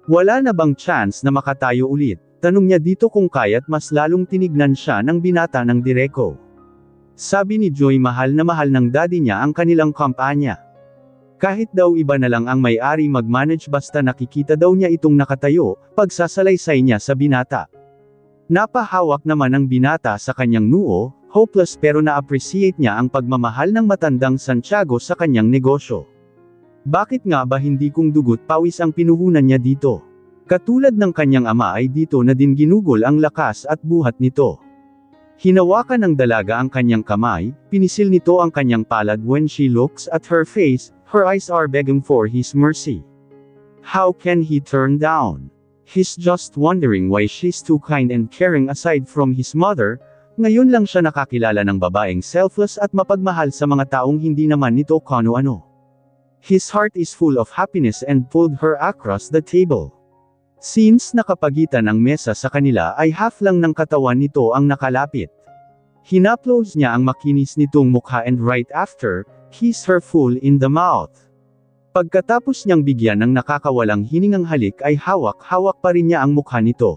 Wala na bang chance na makatayo ulit? Tanong niya dito kung kaya't mas lalong tinignan siya ng binata ng direko. Sabi ni Joy mahal ng daddy niya ang kanilang kampanya. Kahit daw iba na lang ang may-ari mag-manage basta nakikita daw niya itong nakatayo, pagsasalaysay niya sa binata. Napahawak naman ang binata sa kanyang noo, hopeless pero na-appreciate niya ang pagmamahal ng matandang Santiago sa kanyang negosyo. Bakit nga ba hindi kung dugot pawis ang pinuhunan niya dito? Katulad ng kanyang ama ay dito na din ginugol ang lakas at buhat nito. Hinawakan ng dalaga ang kanyang kamay, pinisil nito ang kanyang palad when she looks at her face, her eyes are begging for his mercy. How can he turn down? He's just wondering why she's too kind and caring aside from his mother, ngayon lang siya nakakilala ng babaeng selfless at mapagmahal sa mga taong hindi naman nito kano-ano. His heart is full of happiness and pulled her across the table. Since nakapagitan ang mesa sa kanila ay half lang ng katawan nito ang nakalapit. Hinaplos niya ang makinis nitong mukha and right after, kissed her full in the mouth. Pagkatapos niyang bigyan ng nakakawalang hiningang halik ay hawak-hawak pa rin niya ang mukha nito.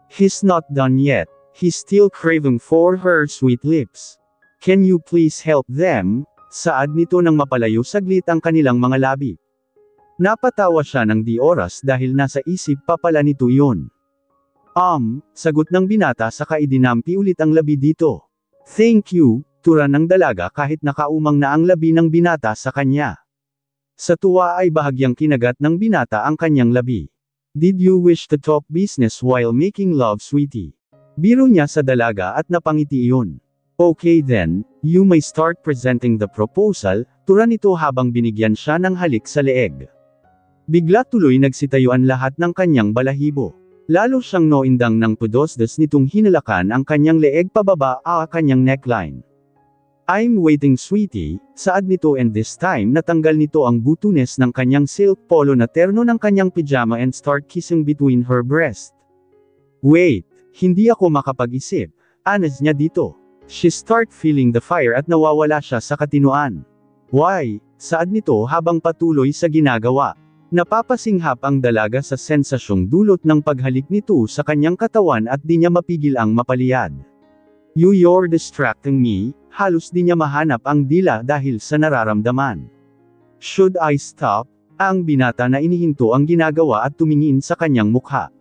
He's not done yet. He's still craving for her sweet lips. Can you please help them? Saad nito nang mapalayo saglit ang kanilang mga labi. Napatawa siya ng di oras dahil nasa isip pa pala nito iyon. Sagot ng binata saka idinampi ulit ang labi dito. Thank you, tura ng dalaga kahit nakaumang na ang labi ng binata sa kanya. Sa tuwa ay bahagyang kinagat ng binata ang kanyang labi. Did you wish to talk business while making love, sweetie? Biro niya sa dalaga at napangiti iyon. Okay then, you may start presenting the proposal, tura nito habang binigyan siya ng halik sa leeg. Bigla tuloy nagsitayuan lahat ng kanyang balahibo. Lalo siyang noindang ng pudosdos nitong hinalakan ang kanyang leeg pababa kanyang neckline. I'm waiting, sweetie, saad nito and this time natanggal nito ang butunes ng kanyang silk polo na terno ng kanyang pijama and start kissing between her breast. Wait, hindi ako makapag-isip. Anas niya dito. She start feeling the fire at nawawala siya sa katinuan. Why? Saad nito habang patuloy sa ginagawa. Napapasinghap ang dalaga sa sensasyong dulot ng paghalik nito sa kanyang katawan at di niya mapigil ang mapaliyad. You're distracting me, halos di niya mahanap ang dila dahil sa nararamdaman. Should I stop? Ang binata na inihinto ang ginagawa at tumingin sa kanyang mukha.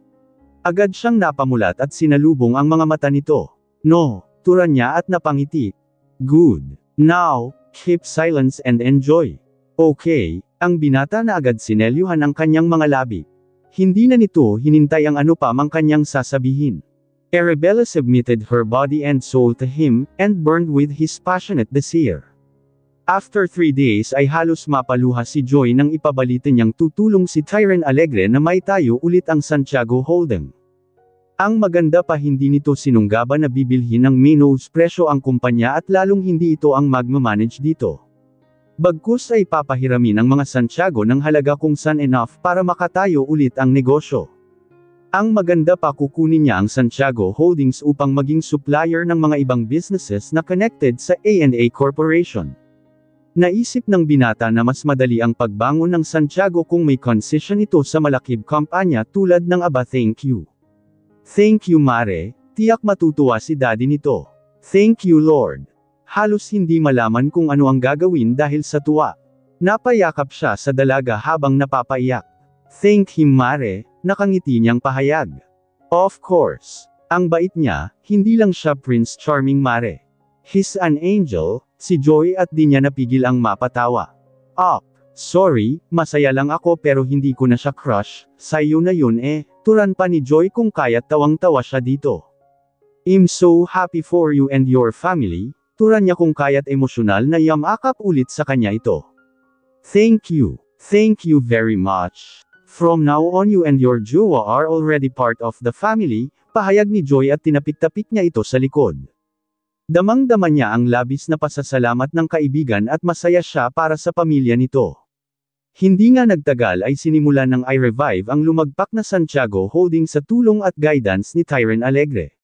Agad siyang napamulat at sinalubong ang mga mata nito. No, turan niya at napangiti. Good. Now, keep silence and enjoy. Okay. Ang binata na agad sinelyuhan ang kanyang mga labi. Hindi na nito hinintay ang ano pa mang kanyang sasabihin. Arabella submitted her body and soul to him, and burned with his passionate desire. After 3 days ay halos mapaluha si Joy nang ipabalita niyang tutulong si Tyrone Alegre na may tayo ulit ang Santiago Holding. Ang maganda pa hindi nito sinunggaban na bibilhin ng Minos presyo ang kumpanya at lalong hindi ito ang magmamanage dito. Bagkus ay papahiramin ang mga Santiago ng halaga kung saan enough para makatayo ulit ang negosyo. Ang maganda pa kukunin niya ang Santiago Holdings upang maging supplier ng mga ibang businesses na connected sa A&A Corporation. Naisip ng binata na mas madali ang pagbangon ng Santiago kung may concession ito sa malakib kampanya tulad ng Aba Thank You. Thank you Mare, tiyak matutuwa si daddy nito. Thank you Lord. Halos hindi malaman kung ano ang gagawin dahil sa tuwa. Napayakap siya sa dalaga habang napapaiyak. Thank him Mare, nakangiti niyang pahayag. Of course. Ang bait niya, hindi lang siya Prince Charming Mare. He's an angel, si Joy at di niya napigil ang mapatawa. Sorry, masaya lang ako pero hindi ko na siya crush, sayo na yun turan pa ni Joy kung kaya't tawang-tawa siya dito. I'm so happy for you and your family. Turan niya kung kaya't emosyonal na yamakap ulit sa kanya ito. Thank you. Thank you very much. From now on you and your jowa are already part of the family, pahayag ni Joy at tinapik-tapik niya ito sa likod. Damang-dama niya ang labis na pasasalamat ng kaibigan at masaya siya para sa pamilya nito. Hindi nga nagtagal ay sinimulan ng i-revive ang lumagpak na Santiago Holding sa tulong at guidance ni Tyrone Alegre.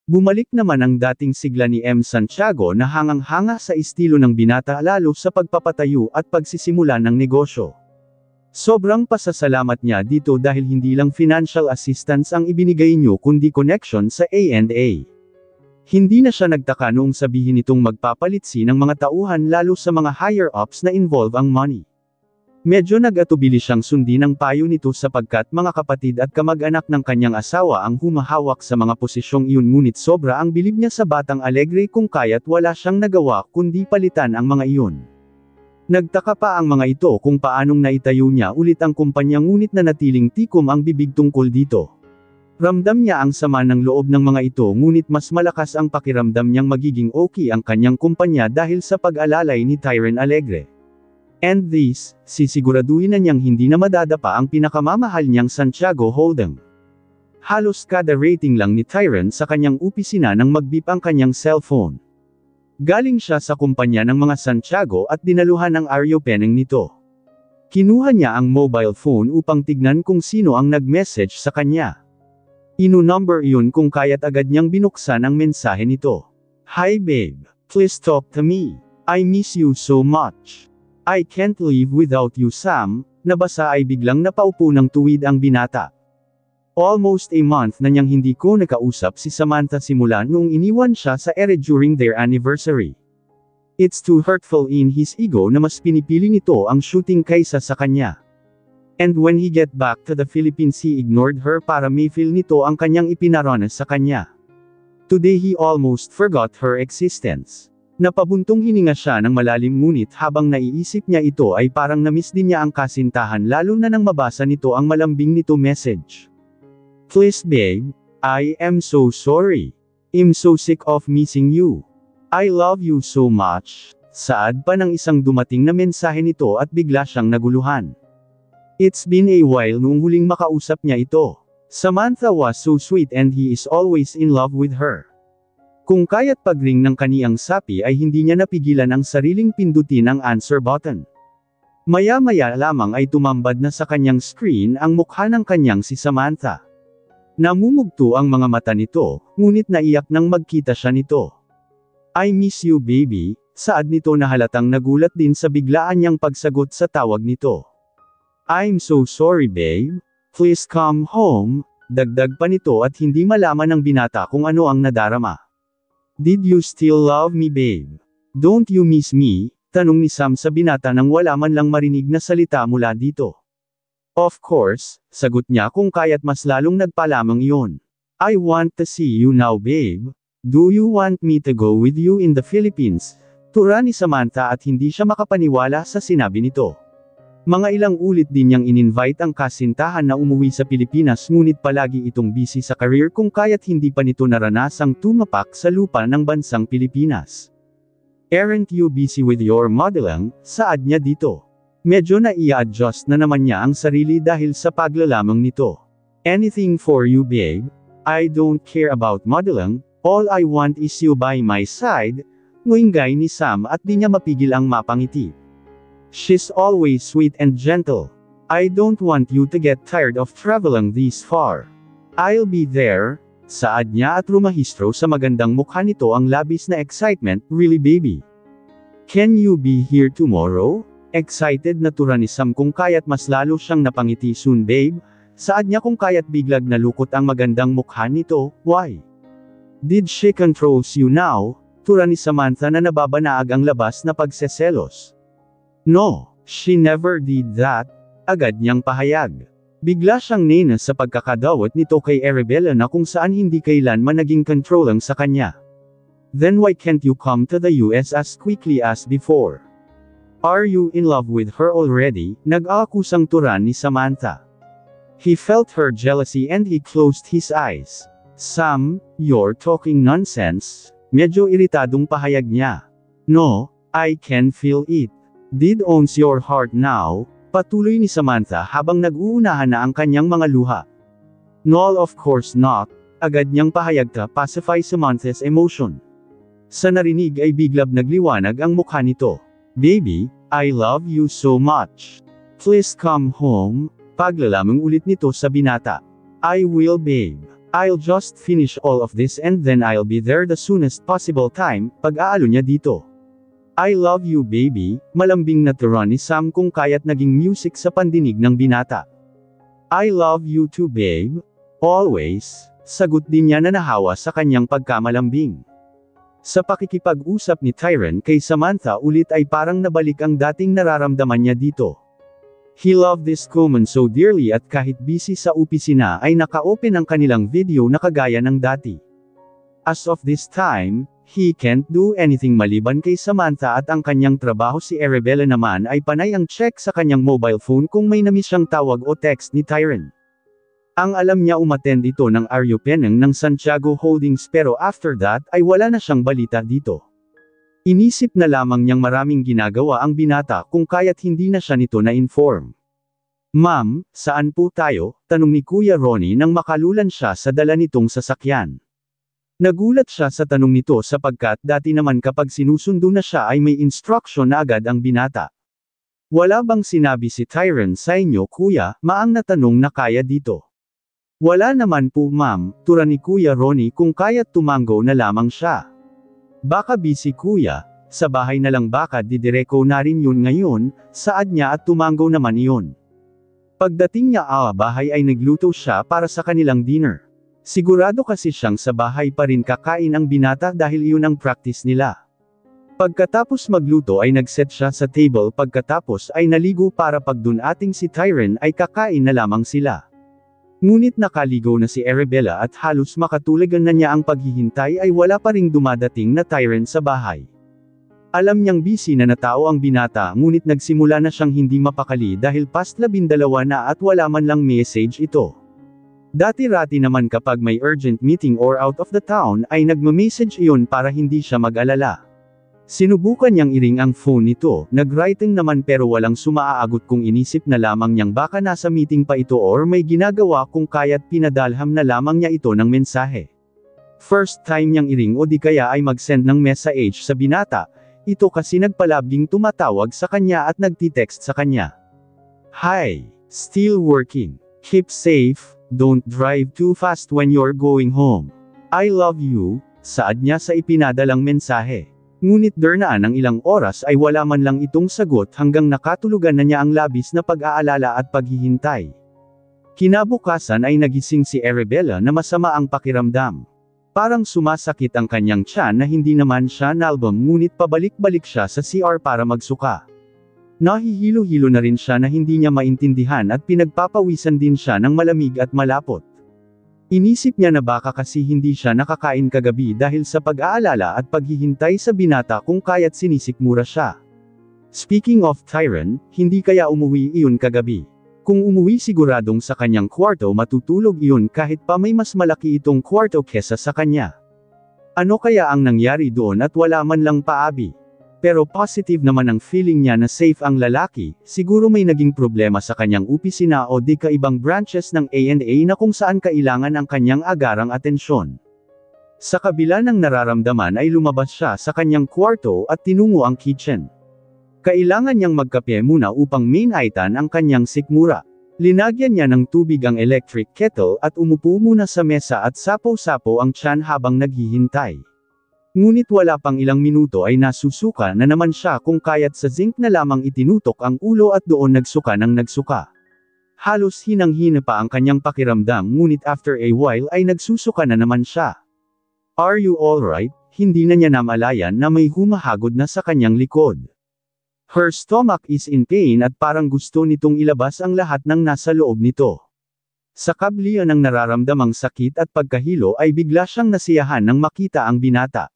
Bumalik naman ang dating sigla ni M. Santiago na hangang-hanga sa estilo ng binata lalo sa pagpapatayo at pagsisimula ng negosyo. Sobrang pasasalamat niya dito dahil hindi lang financial assistance ang ibinigay niyo kundi connection sa A&A. Hindi na siya nagtaka noong sabihin itong magpapalitsi ng mga tauhan lalo sa mga higher-ups na involve ang money. Medyo nag-atubili siyang sundin ang payo nito sapagkat mga kapatid at kamag-anak ng kanyang asawa ang humahawak sa mga posisyong iyon ngunit sobra ang bilib niya sa batang Alegre kung kaya't wala siyang nagawa kundi palitan ang mga iyon. Nagtaka pa ang mga ito kung paanong naitayo niya ulit ang kumpanya ngunit nanatiling tikom ang bibig tungkol dito. Ramdam niya ang sama ng loob ng mga ito ngunit mas malakas ang pakiramdam niyang magiging okay ang kanyang kumpanya dahil sa pag-alalay ni Tyrone Alegre. And this, sisiguraduhin na niyang hindi na madadapa ang pinakamamahal niyang Santiago Holding. Halos kada rating lang ni Tyrone sa kanyang opisina nang magbip ang kanyang cellphone. Galing siya sa kumpanya ng mga Santiago at dinaluhan ang aryopeneng nito. Kinuha niya ang mobile phone upang tignan kung sino ang nag-message sa kanya. Inu-number iyon kung kaya't agad niyang binuksan ang mensahe nito. Hi babe, please talk to me. I miss you so much. I can't live without you Sam, nabasa ay biglang napaupo ng tuwid ang binata. Almost a month na niyang hindi ko nakausap si Samantha simula noong iniwan siya sa ere during their anniversary. It's too hurtful in his ego na mas pinipili nito ang shooting kaysa sa kanya. And when he get back to the Philippines he ignored her para may feel nito ang kanyang ipinaranas sa kanya. Today he almost forgot her existence. Napabuntong hininga siya ng malalim ngunit habang naiisip niya ito ay parang namiss din niya ang kasintahan lalo na nang mabasa nito ang malambing nito message. Please babe, I am so sorry. I'm so sick of missing you. I love you so much. Saad pa ng isang dumating na mensahe nito at bigla siyang naguluhan. It's been a while noong huling makausap niya ito. Samantha was so sweet and he is always in love with her. Kung kaya't pagring ng kaniyang sapi ay hindi niya napigilan ang sariling pindutin ang answer button. Maya-maya lamang ay tumambad na sa kanyang screen ang mukha ng kanyang si Samantha. Namumugto ang mga mata nito, ngunit naiyak nang magkita siya nito. I miss you baby, saad nito na halatang nagulat din sa biglaan niyang pagsagot sa tawag nito. I'm so sorry babe. Please come home, dagdag pa nito at hindi malaman ng binata kung ano ang nadarama. Did you still love me babe? Don't you miss me? Tanong ni Sam sa binata nang wala man lang marinig na salita mula dito. Of course, sagot niya kung kaya't mas lalong nagpalamang iyon. I want to see you now babe. Do you want me to go with you in the Philippines? Tura ni Samantha at hindi siya makapaniwala sa sinabi nito. Mga ilang ulit din niyang in-invite ang kasintahan na umuwi sa Pilipinas ngunit palagi itong busy sa career kung kaya't hindi pa nito naranasang tumapak sa lupa ng bansang Pilipinas. Aren't you busy with your modeling? Saad niya dito. Medyo na-i-adjust na naman niya ang sarili dahil sa paglalamang nito. Anything for you babe. I don't care about modeling. All I want is you by my side, nguinggay ni Sam at di niya mapigil ang mapangiti. She's always sweet and gentle. I don't want you to get tired of traveling this far. I'll be there, saad niya at rumahistro sa magandang mukha nito ang labis na excitement, really baby. Can you be here tomorrow? Excited na tura ni Sam kung kaya't mas lalo siyang napangiti soon babe, saad niya kung kaya't biglag nalukot ang magandang mukha nito, why? Did she controls you now? Tura ni Samantha na nababanaag ang labas na pagseselos. No, she never did that, agad niyang pahayag. Bigla siyang nena sa pagkakadawat nito kay Arabella na kung saan hindi kailanman naging controlling sa kanya. Then why can't you come to the US as quickly as before? Are you in love with her already? Nag-aakusang turan ni Samantha. He felt her jealousy and he closed his eyes. Sam, you're talking nonsense. Medyo iritadong pahayag niya. No, I can feel it. Did owns your heart now? Patuloy ni Samantha habang nag-uunahan na ang kanyang mga luha. No, of course not. Agad niyang pahayag to pacify Samantha's emotion. Sa narinig ay biglab nagliwanag ang mukha nito. Baby, I love you so much. Please come home. Paglalamang ulit nito sa binata. I will babe. I'll just finish all of this and then I'll be there the soonest possible time, pag-aalo niya dito. I love you baby, malambing na turon ni Sam kung kaya't naging music sa pandinig ng binata. I love you too babe. Always, sagot din niya na nahawa sa kanyang pagkamalambing. Sa pakikipag-usap ni Tyron kay Samantha ulit ay parang nabalik ang dating nararamdaman niya dito. He loved this woman so dearly at kahit busy sa opisina ay naka-open ang kanilang video na kagaya ng dati. As of this time, he can't do anything maliban kay Samantha at ang kanyang trabaho si Arabella naman ay panay ang check sa kanyang mobile phone kung may namiss siyang tawag o text ni Tyron. Ang alam niya umattend ito ng Aeropenang ng Santiago Holdings pero after that ay wala na siyang balita dito. Inisip na lamang niyang maraming ginagawa ang binata kung kaya't hindi na siya nito na-inform. Ma'am, saan po tayo? Tanong ni Kuya Ronnie nang makalulan siya sa dala nitong sasakyan. Nagulat siya sa tanong nito sapagkat dati naman kapag sinusundo na siya ay may instruction na agad ang binata. Wala bang sinabi si Tyron sa inyo kuya, maang na tanong na kaya dito? Wala naman po ma'am, tura ni Kuya Ronnie kung kaya't tumango na lamang siya. Baka busy kuya, sa bahay na lang baka didireko na rin yun ngayon, saad niya at tumango naman iyon. Pagdating niya bahay ay nagluto siya para sa kanilang dinner. Sigurado kasi siyang sa bahay pa rin kakain ang binata dahil iyon ang practice nila. Pagkatapos magluto ay nagset siya sa table pagkatapos ay naligo para pagdun ating si Tyron ay kakain na lamang sila. Ngunit nakaligo na si Arabella at halos makatulagan na niya ang paghihintay ay wala pa ring dumadating na Tyron sa bahay. Alam niyang busy na natao ang binata ngunit nagsimula na siyang hindi mapakali dahil past 12 na at wala man lang message ito. Dati-rati naman kapag may urgent meeting or out of the town ay nagma-message iyon para hindi siya mag-alala. Sinubukan niyang iring ang phone nito, nag-writing naman pero walang sumaaagot kung inisip na lamang niyang baka nasa meeting pa ito or may ginagawa kung kaya't pinadalham na lamang niya ito ng mensahe. First time niyang iring o di kaya ay mag-send ng message sa binata, ito kasi nagpalabing tumatawag sa kanya at nagtitext sa kanya. Hi, still working. Keep safe, Don't drive too fast when you're going home. I love you, saad niya sa ipinadalang mensahe. Ngunit darnaan ng ilang oras ay wala man lang itong sagot hanggang nakatulugan na niya ang labis na pag-aalala at paghihintay. Kinabukasan ay nagising si Arabella na masama ang pakiramdam. Parang sumasakit ang kanyang tiyan na hindi naman siya nalbum ngunit pabalik-balik siya sa CR para magsuka. Nahihilo-hilo na rin siya na hindi niya maintindihan at pinagpapawisan din siya ng malamig at malapot. Inisip niya na baka kasi hindi siya nakakain kagabi dahil sa pag-aalala at paghihintay sa binata kung kaya't sinisikmura siya. Speaking of Tyron, hindi kaya umuwi iyon kagabi. Kung umuwi siguradong sa kanyang kwarto matutulog iyon kahit pa may mas malaki itong kwarto kesa sa kanya. Ano kaya ang nangyari doon at wala man lang paabi? Pero positive naman ang feeling niya na safe ang lalaki, siguro may naging problema sa kanyang opisina o di kaibang branches ng A&A na kung saan kailangan ang kanyang agarang atensyon. Sa kabila ng nararamdaman ay lumabas siya sa kanyang kwarto at tinungo ang kitchen. Kailangan niyang magkape muna upang mainaitan ang kanyang sikmura. Linagyan niya ng tubig ang electric kettle at umupo muna sa mesa at sapo-sapo ang tiyan habang naghihintay. Ngunit wala pang ilang minuto ay nasusuka na naman siya kung kaya't sa zinc na lamang itinutok ang ulo at doon nagsuka ng nagsuka. Halos hinang-hina pa ang kanyang pakiramdam ngunit after a while ay nagsusuka na naman siya. Are you alright? Hindi na niya namalayan na may humahagod na sa kanyang likod. Her stomach is in pain at parang gusto nitong ilabas ang lahat ng nasa loob nito. Sa kablian ng nararamdamang sakit at pagkahilo ay bigla siyang nasiyahan nang makita ang binata.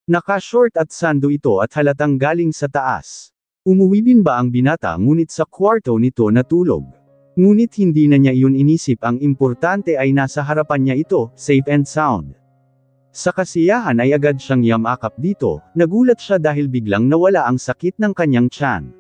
Naka-short at sando ito at halatang galing sa taas. Umuwi din ba ang binata ngunit sa kwarto nito natulog? Ngunit hindi na niya iyon inisip, ang importante ay nasa harapan niya ito, safe and sound. Sa kasiyahan ay agad siyang yamakap dito, nagulat siya dahil biglang nawala ang sakit ng kanyang tiyan.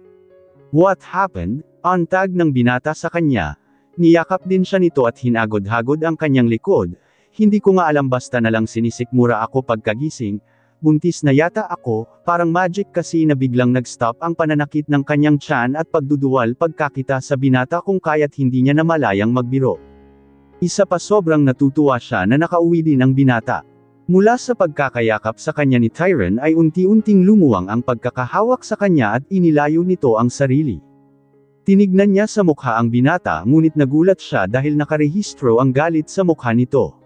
What happened? Antag ng binata sa kanya, niyakap din siya nito at hinagod-hagod ang kanyang likod. Hindi ko nga alam, basta na lang sinisikmura ako pagkagising, buntis na yata ako, parang magic kasi na biglang nag-stop ang pananakit ng kanyang tiyan at pagduduwal pagkakita sa binata kung kaya't hindi niya namalayang magbiro. Isa pa, sobrang natutuwa siya na nakauwi din ang binata. Mula sa pagkakayakap sa kanya ni Tyron ay unti-unting lumuwang ang pagkakahawak sa kanya at inilayo nito ang sarili. Tinignan niya sa mukha ang binata ngunit nagulat siya dahil nakarehistro ang galit sa mukha nito.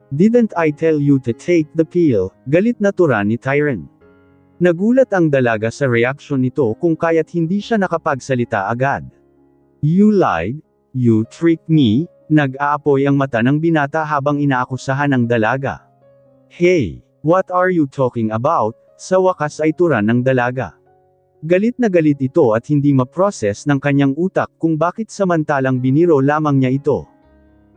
Didn't I tell you to take the pill? Galit na tura ni Tyron. Nagulat ang dalaga sa reaksyon nito kung kaya't hindi siya nakapagsalita agad. You lied, you tricked me, nag-aapoy ang mata ng binata habang inaakusahan ng dalaga. Hey, what are you talking about? Sa wakas ay turan ng dalaga. Galit na galit ito at hindi ma-process ng kanyang utak kung bakit samantalang biniro lamang niya ito.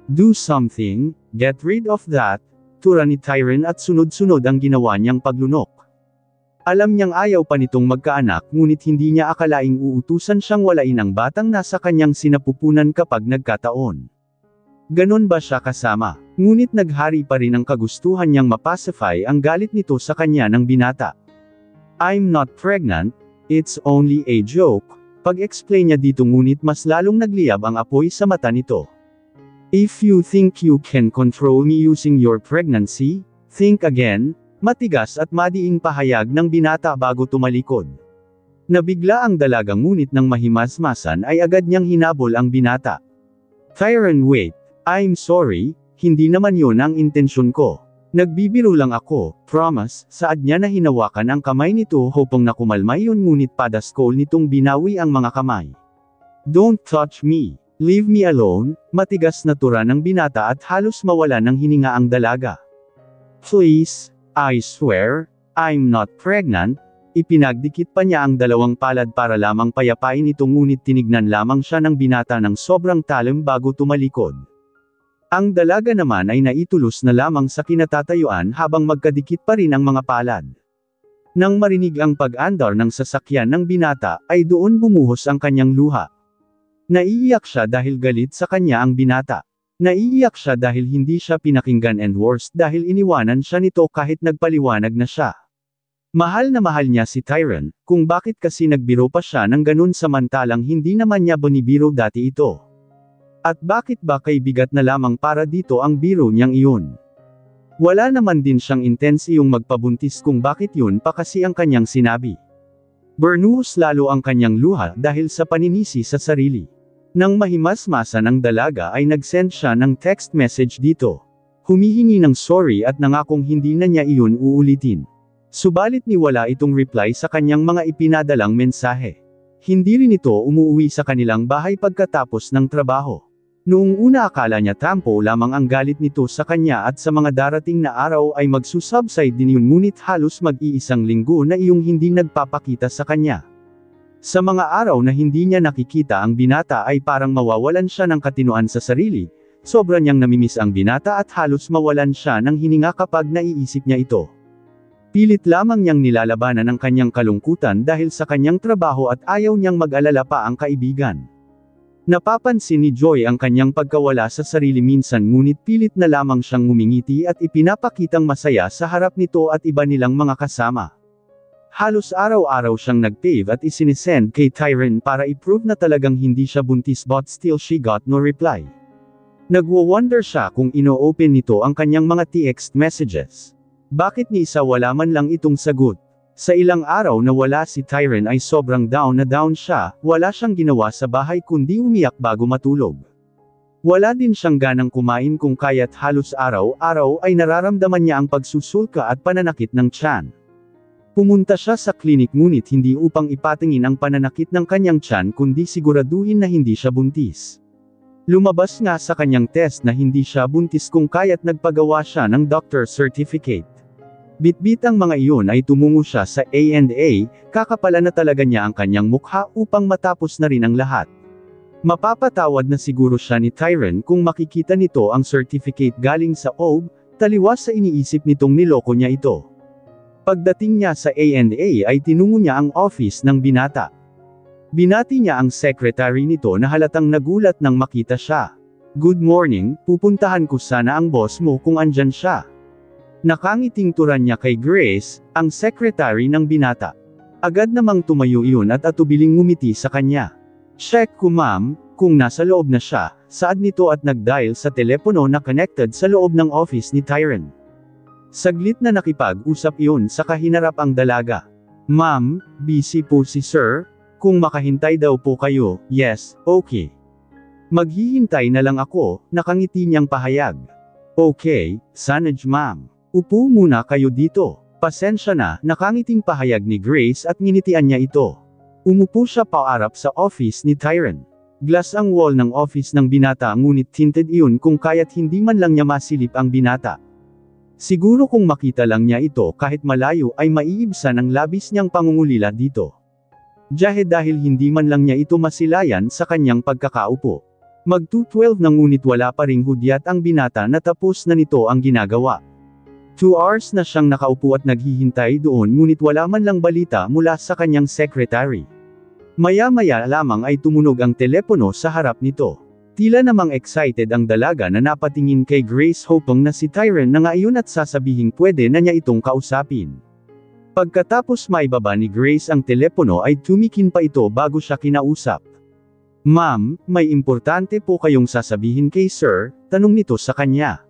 Do something, get rid of that, tura ni Tyron at sunod-sunod ang ginawa niyang paglunok. Alam niyang ayaw pa nitong magkaanak ngunit hindi niya akalaing uutusan siyang walain ang batang nasa kanyang sinapupunan kapag nagkataon. Ganon ba siya kasama? Ngunit naghari pa rin ang kagustuhan niyang mapacify ang galit nito sa kanya ng binata. I'm not pregnant, it's only a joke, pag-explain niya dito ngunit mas lalong nagliyab ang apoy sa mata nito. If you think you can control me using your pregnancy, think again, matigas at madiing pahayag ng binata bago tumalikod. Nabigla ang dalaga ngunit nang mahimasmasan ay agad niyang hinabol ang binata. Tyron, wait. I'm sorry, hindi naman yun ang intensyon ko. Nagbibiro lang ako, promise, saad niya na hinawakan ang kamay nito hopong na kumalma yun ngunit padaskol nitong binawi ang mga kamay. Don't touch me, leave me alone, matigas na tura ng binata at halos mawala ng hininga ang dalaga. Please, I swear, I'm not pregnant. Ipinagdikit pa niya ang dalawang palad para lamang payapain ito ngunit tinignan lamang siya ng binata ng sobrang talim bago tumalikod. Ang dalaga naman ay naitulos na lamang sa kinatatayuan habang magkadikit pa rin ang mga palad. Nang marinig ang pag-andar ng sasakyan ng binata, ay doon bumuhos ang kanyang luha. Naiiyak siya dahil galit sa kanya ang binata. Naiiyak siya dahil hindi siya pinakinggan and worst dahil iniwanan siya nito kahit nagpaliwanag na siya. Mahal na mahal niya si Tyron, kung bakit kasi nagbiro pa siya ng ganun samantalang hindi naman niya binibiro dati ito. At bakit ba kay bigat na lamang para dito ang biro niyang iyon? Wala naman din siyang intensiyong magpabuntis kung bakit yun pa kasi ang kanyang sinabi. Bernuhos lalo ang kanyang luha dahil sa paninisi sa sarili. Nang mahimasmasan ang dalaga ay nag-send siya ng text message dito. Humihingi ng sorry at nangakong hindi na niya iyon uulitin. Subalit niwala itong reply sa kanyang mga ipinadalang mensahe. Hindi rin ito umuwi sa kanilang bahay pagkatapos ng trabaho. Noong una akala niya tampo lamang ang galit nito sa kanya at sa mga darating na araw ay magsusubside din yun ngunit halos mag-iisang linggo na iyong hindi nagpapakita sa kanya. Sa mga araw na hindi niya nakikita ang binata ay parang mawawalan siya ng katinoan sa sarili, sobra niyang namimiss ang binata at halos mawalan siya ng hininga kapag naiisip niya ito. Pilit lamang niyang nilalabanan ang kanyang kalungkutan dahil sa kanyang trabaho at ayaw niyang mag-alala pa ang kaibigan. Napapansin ni Joy ang kanyang pagkawala sa sarili minsan ngunit pilit na lamang siyang ngumingiti at ipinapakitang masaya sa harap nito at iba nilang mga kasama. Halos araw-araw siyang nag-pave at isinisend kay Tyron para i-prove na talagang hindi siya buntis but still she got no reply. Nagwo-wonder siya kung ino-open nito ang kanyang mga text messages. Bakit ni isa wala man lang itong sagot? Sa ilang araw na wala si Tyron ay sobrang down na down siya, wala siyang ginawa sa bahay kundi umiyak bago matulog. Wala din siyang ganang kumain kung kaya't halos araw-araw ay nararamdaman niya ang pagsusulka at pananakit ng tiyan. Pumunta siya sa klinik ngunit hindi upang ipatingin ang pananakit ng kanyang tiyan kundi siguraduhin na hindi siya buntis. Lumabas nga sa kanyang test na hindi siya buntis kung kaya't nagpagawa siya ng doctor certificate. Bitbit ang mga iyon ay tumungo siya sa A&A, kakapala na talaga niya ang kanyang mukha upang matapos na rin ang lahat. Mapapatawad na siguro siya ni Tyron kung makikita nito ang certificate galing sa OB, taliwas sa iniisip nitong niloko niya ito. Pagdating niya sa A&A ay tinungo niya ang office ng binata. Binati niya ang secretary nito na halatang nagulat nang makita siya. "Good morning, pupuntahan ko sana ang boss mo kung andyan siya." Nakangiting turan niya kay Grace, ang secretary ng binata. Agad namang tumayo iyon at atubiling ngumiti sa kanya. "Check ko ma'am, kung nasa loob na siya," saad nito at nag-dial sa telepono na connected sa loob ng office ni Tyron. Saglit na nakipag-usap iyon sa kahinarap ang dalaga. "Ma'am, busy po si sir? Kung makahintay daw po kayo, yes, okay. Maghihintay na lang ako," nakangiti niyang pahayag. "Okay, Sanaj ma'am. Upo muna kayo dito. Pasensya na," nakangiting pahayag ni Grace at nginitian niya ito. Umupo siya paarap sa office ni Tyron. Glass ang wall ng office ng binata ngunit tinted iyon kung kaya't hindi man lang niya masilip ang binata. Siguro kung makita lang niya ito kahit malayo ay maiibsan ang labis niyang pangungulila dito. Dahil hindi man lang niya ito masilayan sa kanyang pagkakaupo. Mag-2:12 na ngunit wala pa ring hudyat ang binata na tapos na nito ang ginagawa. 2 hours na siyang nakaupo at naghihintay doon ngunit wala man lang balita mula sa kanyang secretary. Maya-maya lamang ay tumunog ang telepono sa harap nito. Tila namang excited ang dalaga na napatingin kay Grace hoping na si Tyron na ngayon at sasabihing pwede na niya itong kausapin. Pagkatapos maibaba ni Grace ang telepono ay tumikin pa ito bago siya kinausap. "Ma'am, may importante po kayong sasabihin kay sir," tanong nito sa kanya.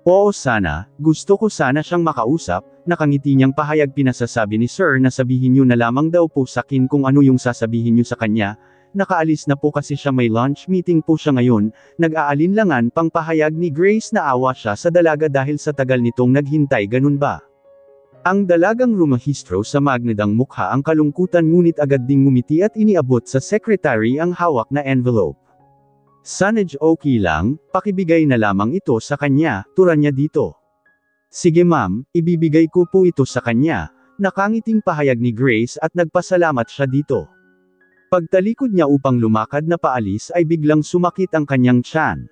"Oo sana, gusto ko sana siyang makausap," nakangiti niyang pahayag. "Pinasasabi ni sir na sabihin niyo na lamang daw po sa akin kung ano yung sasabihin niyo sa kanya, nakaalis na po kasi siya, may lunch meeting po siya ngayon." Nag-aalinlangan pang pahayag ni Grace na awa siya sa dalaga dahil sa tagal nitong naghintay. "Ganun ba?" Ang dalagang rumahistro sa magnedang mukha ang kalungkutan ngunit agad ding ngumiti at iniabot sa secretary ang hawak na envelope. "Sanaj, okay lang, pakibigay na lamang ito sa kanya," turan niya dito. "Sige ma'am, ibibigay ko po ito sa kanya," nakangiting pahayag ni Grace at nagpasalamat siya dito. Pagtalikod niya upang lumakad na paalis ay biglang sumakit ang kanyang tiyan.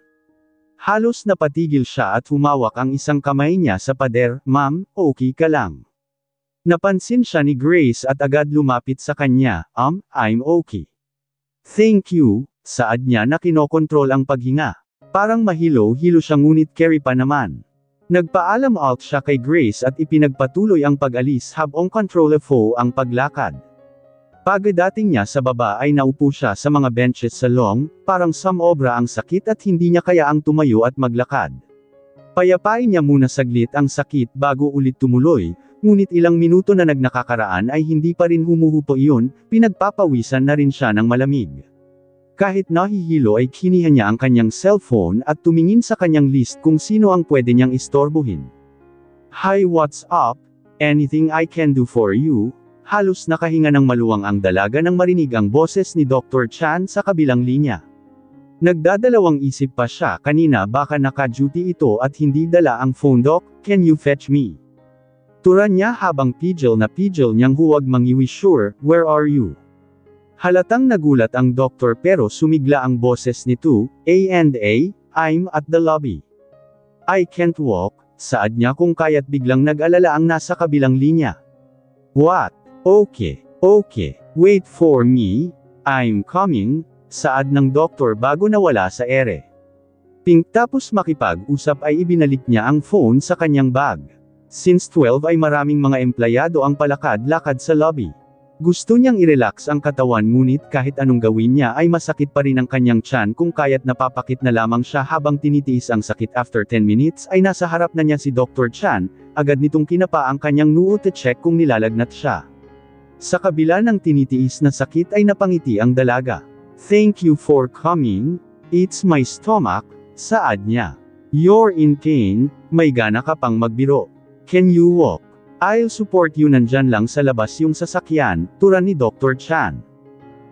Halos napatigil siya at humawak ang isang kamay niya sa pader. "Ma'am, okay ka lang?" Napansin siya ni Grace at agad lumapit sa kanya. I'm okay. "Thank you," saad niya na kinokontrol ang paghinga. Parang mahilo-hilo siya ngunit carry pa naman. Nagpaalam out siya kay Grace at ipinagpatuloy ang pag-alis habang control ang paglakad. Pagdating niya sa baba ay naupo siya sa mga benches sa long, parang samobra ang sakit at hindi niya kayaang tumayo at maglakad. Payapain niya muna saglit ang sakit bago ulit tumuloy, ngunit ilang minuto na nagnakaraan ay hindi pa rin humuhupa iyon, pinagpapawisan na rin siya ng malamig. Kahit nahihilo ay kiniha niya ang kanyang cellphone at tumingin sa kanyang list kung sino ang pwede niyang istorbohin. "Hi, what's up? Anything I can do for you?" Halos nakahinga ng maluwang ang dalaga nang marinig ang boses ni Dr. Chan sa kabilang linya. Nagdadalawang isip pa siya kanina baka naka-duty ito at hindi dala ang phone. "Doc, can you fetch me?" Turan niya habang pidgil niyang huwag mangiwi. "Sure, where are you?" Halatang nagulat ang doktor pero sumigla ang boses nito. I'm at the lobby." "I can't walk," saad niya kung kaya't biglang nag-alala ang nasa kabilang linya. "What? Okay, wait for me, I'm coming," saad ng doktor bago nawala sa ere. Tapos makipag-usap ay ibinalik niya ang phone sa kanyang bag. Since 12 ay maraming mga empleyado ang palakad-lakad sa lobby. Gusto niyang i-relax ang katawan ngunit kahit anong gawin niya ay masakit pa rin ang kanyang tiyan kung kaya't napapakit na lamang siya habang tinitiis ang sakit. After 10 minutes ay nasa harap na niya si Dr. Chan, agad nitong kinapa ang kanyang noo to check kung nilalagnat siya. Sa kabila ng tinitiis na sakit ay napangiti ang dalaga. "Thank you for coming, it's my stomach," saad niya. "You're in pain, may gana ka pang magbiro. Can you walk? I'll support you." Nandyan lang sa labas yung sasakyan, turan ni Dr. Chan.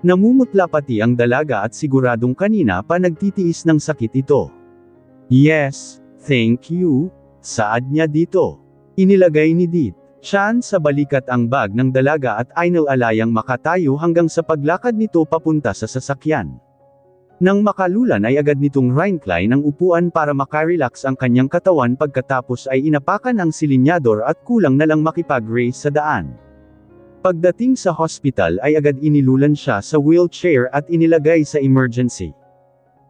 Namumutla pati ang dalaga at siguradong kanina pa nagtitiis ng sakit ito. "Yes, thank you," saad niya dito. Inilagay ni Dit Chan sa balikat ang bag ng dalaga at alayang makatayo hanggang sa paglakad nito papunta sa sasakyan. Nang makalulan ay agad nitong recline ang upuan para makarelax ang kanyang katawan pagkatapos ay inapakan ang silinyador at kulang na lang makipag-race sa daan. Pagdating sa hospital ay agad inilulan siya sa wheelchair at inilagay sa emergency.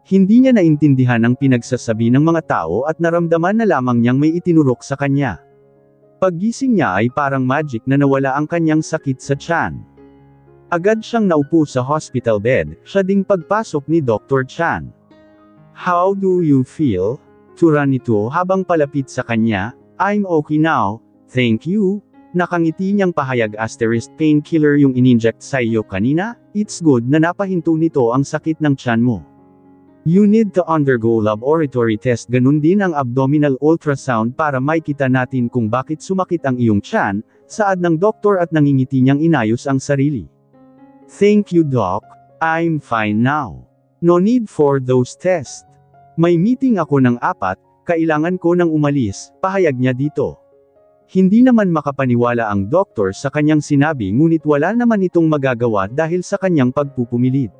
Hindi niya naintindihan ang pinagsasabi ng mga tao at naramdaman na lamang niyang may itinurok sa kanya. Paggising niya ay parang magic na nawala ang kanyang sakit sa tiyan. Agad siyang naupo sa hospital bed, siya ding pagpasok ni Dr. Chan. "How do you feel?" turan nito habang palapit sa kanya. "I'm okay now, thank you." Nakangiti niyang pahayag. "Painkiller yung ininject sa iyo kanina? It's good na napahinto nito ang sakit ng tiyan mo. You need to undergo laboratory test, ganun din ang abdominal ultrasound para makita natin kung bakit sumakit ang iyong tiyan," saad ng doktor at nangingiti niyang inayos ang sarili. "Thank you, Doc. I'm fine now. No need for those tests. May meeting ako ng 4, kailangan ko nang umalis," pahayag niya dito. Hindi naman makapaniwala ang doktor sa kanyang sinabi ngunit wala naman itong magagawa dahil sa kanyang pagpupumilit.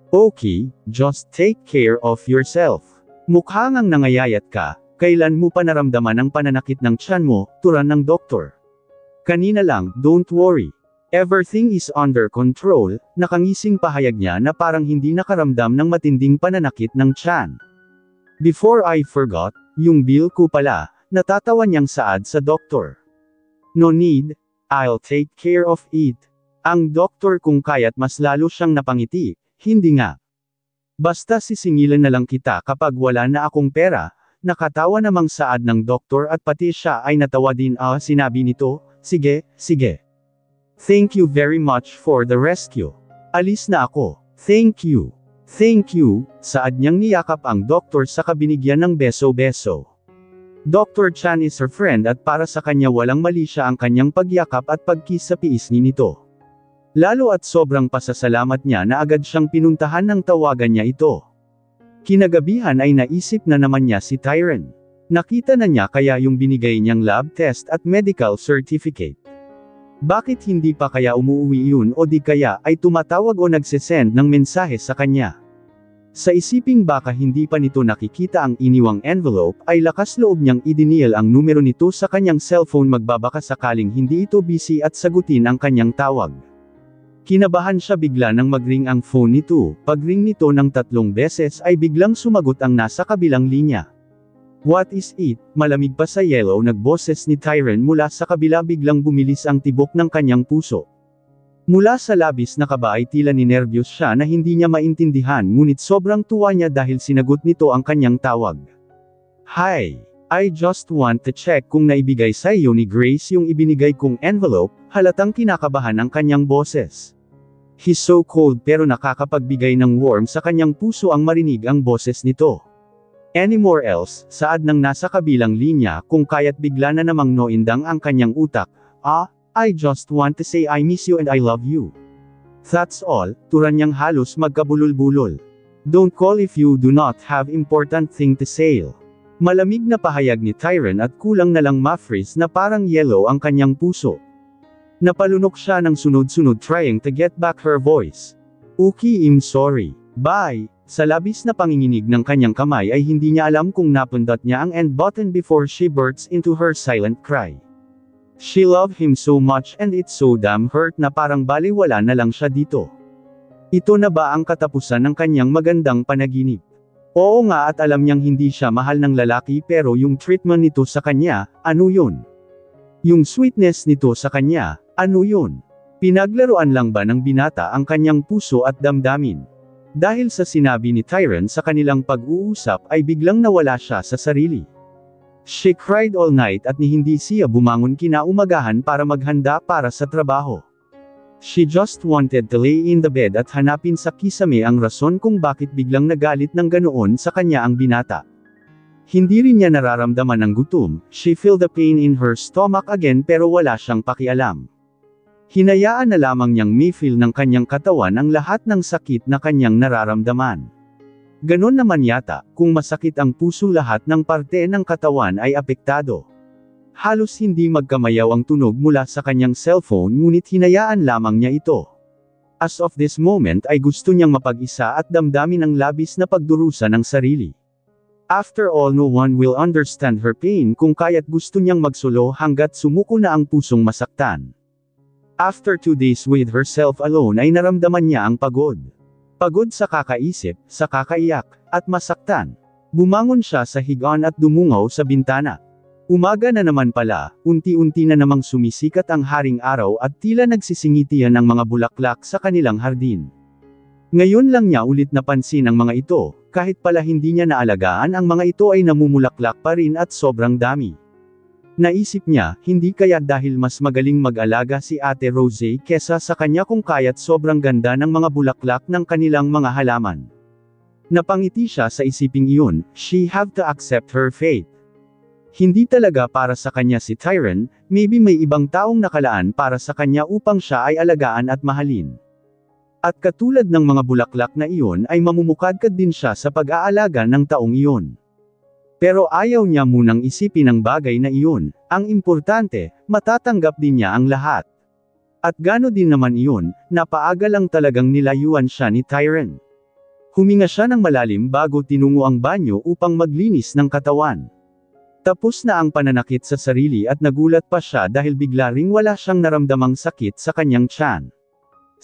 "Okay, just take care of yourself. Mukhang ang nangayayat ka, kailan mo pa naramdaman ang pananakit ng tiyan mo?" turan ng doktor. "Kanina lang, don't worry. Everything is under control," nakangising pahayag niya na parang hindi nakaramdam ng matinding pananakit ng tiyan. "Before I forgot, yung bill ko pala," natatawa niyang saad sa doktor. "No need, I'll take care of it." Ang doktor kung kaya't mas lalo siyang napangiti. "Hindi nga. Basta sisingilan na lang kita kapag wala na akong pera," nakatawa namang saad ng doktor at pati siya ay natawa din. Sinabi nito, sige. "Thank you very much for the rescue. Alis na ako." Thank you, saad niyang niyakap ang doktor sa kabinigyan ng beso-beso. Dr. Chan is her friend at para sa kanya walang mali siya ang kanyang pagyakap at pagkiss sa piis nito. Lalo at sobrang pasasalamat niya na agad siyang pinuntahan nang tawagan niya ito. Kinagabihan ay naisip na naman niya si Tyron. Nakita na niya kaya yung binigay niyang lab test at medical certificate. Bakit hindi pa kaya umuwi yun o di kaya ay tumatawag o nagsesend ng mensahe sa kanya? Sa isiping baka hindi pa nito nakikita ang iniwang envelope ay lakas loob niyang idinial ang numero nito sa kanyang cellphone magbabaka sakaling hindi ito busy at sagutin ang kanyang tawag. Kinabahan siya bigla nang magring ang phone nito. Pagring nito ng 3 beses ay biglang sumagot ang nasa kabilang linya. "What is it?" Malamig pa sa yellow nagboses ni Tyron mula sa kabila biglang bumilis ang tibok ng kanyang puso. Mula sa labis na kaba ay tila ninerbiyos siya na hindi niya maintindihan ngunit sobrang tuwa niya dahil sinagot nito ang kanyang tawag. Hi! I just want to check kung naibigay sa iyo ni Grace yung ibinigay kong envelope, halatang kinakabahan ang kanyang boses. He's so cold pero nakakapagbigay ng warmth sa kanyang puso ang marinig ang boses nito. Anymore else, saad ng nasa kabilang linya kung kaya't bigla na namang noindang ang kanyang utak, I just want to say I miss you and I love you. That's all, turan niyang halos magkabulol-bulol. Don't call if you do not have important thing to say. Malamig na pahayag ni Tyron at kulang na lang ma-freeze na parang yellow ang kanyang puso. Napalunok siya ng sunod-sunod trying to get back her voice. Okay, I'm sorry. Bye. Sa labis na panginginig ng kanyang kamay ay hindi niya alam kung napundot niya ang end button before she bursts into her silent cry. She loved him so much and it's so damn hurt na parang baliwala na lang siya dito. Ito na ba ang katapusan ng kanyang magandang panaginip? Oo nga at alam niyang hindi siya mahal ng lalaki pero yung treatment nito sa kanya, ano yun? Yung sweetness nito sa kanya, ano yun? Pinaglaruan lang ba ng binata ang kanyang puso at damdamin? Dahil sa sinabi ni Tyron sa kanilang pag-uusap ay biglang nawala siya sa sarili. She cried all night at ni hindi siya bumangon kinaumagahan para maghanda para sa trabaho. She just wanted to lay in the bed at hanapin sa kisame ang rason kung bakit biglang nagalit ng ganoon sa kanya ang binata. Hindi rin niya nararamdaman ang gutom, she felt the pain in her stomach again pero wala siyang pakialam. Hinayaan na lamang niyang may-feel ng kanyang katawan ang lahat ng sakit na kanyang nararamdaman. Ganon naman yata, kung masakit ang puso lahat ng parte ng katawan ay apektado. Halos hindi magkamayaw ang tunog mula sa kanyang cellphone ngunit hinayaan lamang niya ito. As of this moment ay gusto niyang mapag-isa at damdamin ang labis na pagdurusa ng sarili. After all no one will understand her pain kung kaya't gusto niyang magsolo hanggat sumuko na ang pusong masaktan. After 2 days with herself alone ay naramdaman niya ang pagod. Pagod sa kakaisip, sa kakaiyak, at masaktan. Bumangon siya sa higaan at dumungaw sa bintana. Umaga na naman pala, unti-unti na namang sumisikat ang haring araw at tila nagsisingitian ang mga bulaklak sa kanilang hardin. Ngayon lang niya ulit napansin ang mga ito, kahit pala hindi niya naalagaan ang mga ito ay namumulaklak pa rin at sobrang dami. Naisip niya, hindi kaya dahil mas magaling mag-alaga si Ate Rose kesa sa kanya kung kaya't sobrang ganda ng mga bulaklak ng kanilang mga halaman. Napangiti siya sa isiping iyon, she have to accept her fate. Hindi talaga para sa kanya si Tyron, maybe may ibang taong nakalaan para sa kanya upang siya ay alagaan at mahalin. At katulad ng mga bulaklak na iyon ay mamumukadkad din siya sa pag-aalaga ng taong iyon. Pero ayaw niya munang isipin ang bagay na iyon, ang importante, matatanggap din niya ang lahat. At gano din naman iyon, napaaga lang talagang nilayuan siya ni Tyron. Huminga siya ng malalim bago tinungo ang banyo upang maglinis ng katawan. Tapos na ang pananakit sa sarili at nagulat pa siya dahil bigla ring wala siyang naramdamang sakit sa kanyang tiyan.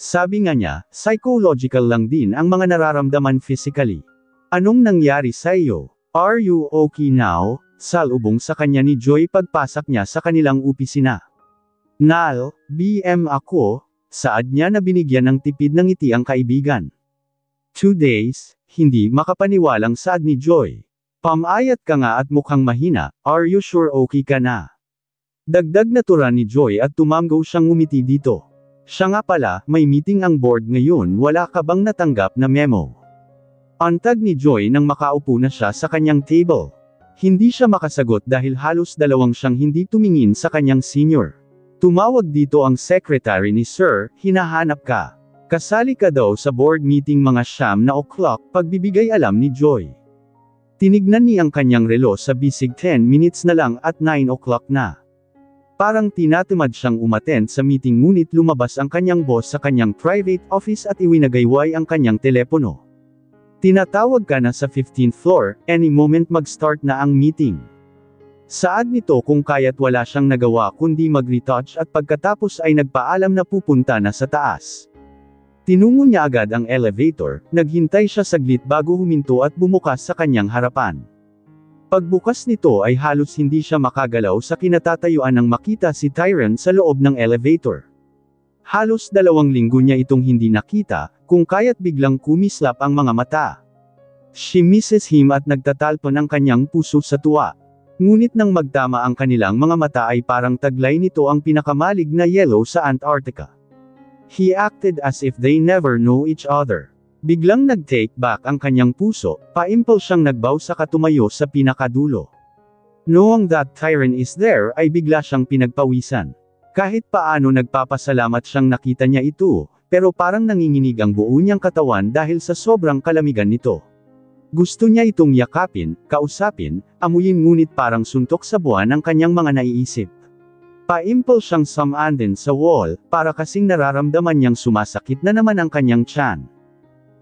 Sabi nga niya, psychological lang din ang mga nararamdaman physically. Anong nangyari sa iyo? Are you okay now? Salubong sa kanya ni Joy pagpasok niya sa kanilang opisina. Nal, BM ako, saad niya na binigyan ng tipid ng ngiti ang kaibigan. 2 days, hindi makapaniwalang saad ni Joy. Pamayat ka nga at mukhang mahina, are you sure okay ka na? Dagdag na tura ni Joy at tumanggaw siyang ngumiti dito. Siya nga pala, may meeting ang board ngayon, wala ka bang natanggap na memo? Antag ni Joy nang makaupo na siya sa kanyang table. Hindi siya makasagot dahil halos dalawang siyang hindi tumingin sa kanyang senior. Tumawag dito ang secretary ni Sir, hinahanap ka. Kasali ka daw sa board meeting mga 9:00, pagbibigay alam ni Joy. Tinignan niya ang kanyang relo sa bisig 10 minutes na lang at 9:00 na. Parang tinatamad siyang umattend sa meeting ngunit lumabas ang kanyang boss sa kanyang private office at iwinagayway ang kanyang telepono. Tinatawag ka na sa 15th floor, any moment mag-start na ang meeting. Saad nito kung kaya't wala siyang nagawa kundi mag-retouch at pagkatapos ay nagpaalam na pupunta na sa taas. Tinungo niya agad ang elevator, naghintay siya saglit bago huminto at bumukas sa kanyang harapan. Pagbukas nito ay halos hindi siya makagalaw sa kinatatayuan nang makita si Tyron sa loob ng elevator. Halos 2 linggo niya itong hindi nakita, kung kaya't biglang kumislap ang mga mata. She misses him at nagtatalpon ang kanyang puso sa tuwa. Ngunit nang magtama ang kanilang mga mata ay parang taglay nito ang pinakamalig na yellow sa Antarctica. He acted as if they never know each other. Biglang nag-take back ang kanyang puso, paimpal siyang nagbaw sa katumayo sa pinakadulo. Knowing that Tyron is there ay bigla siyang pinagpawisan. Kahit paano nagpapasalamat siyang nakita niya ito, pero parang nanginginig ang buo niyang katawan dahil sa sobrang kalamigan nito. Gusto niya itong yakapin, kausapin, amuyin ngunit parang suntok sa buwan ang kanyang mga naiisip. Paimpal siyang sumandin sa wall, para kasing nararamdaman niyang sumasakit na naman ang kanyang tiyan.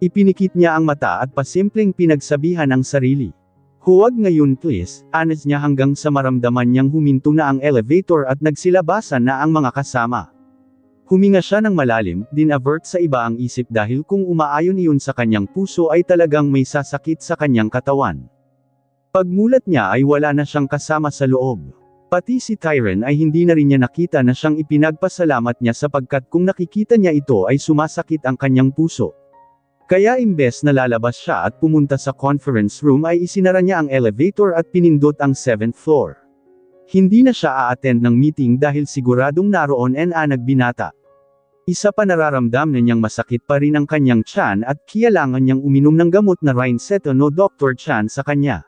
Ipinikit niya ang mata at pasimpleng pinagsabihan ang sarili. Huwag ngayon please, anas niya hanggang sa maramdaman niyang huminto na ang elevator at nagsilabasan na ang mga kasama. Huminga siya ng malalim, din-avert sa iba ang isip dahil kung umaayon iyon sa kanyang puso ay talagang may sasakit sa kanyang katawan. Pagmulat niya ay wala na siyang kasama sa loob. Pati si Tyron ay hindi na rin niya nakita na siyang ipinagpasalamat niya sapagkat kung nakikita niya ito ay sumasakit ang kanyang puso. Kaya imbes na lalabas siya at pumunta sa conference room ay isinara niya ang elevator at pinindot ang 7th floor. Hindi na siya a-attend ng meeting dahil siguradong naroon ang nagbinata. Isa pa nararamdam na niyang masakit pa rin ang kanyang tiyan at kailangan niyang uminom ng gamot na Rhinceto no Dr. Chan sa kanya.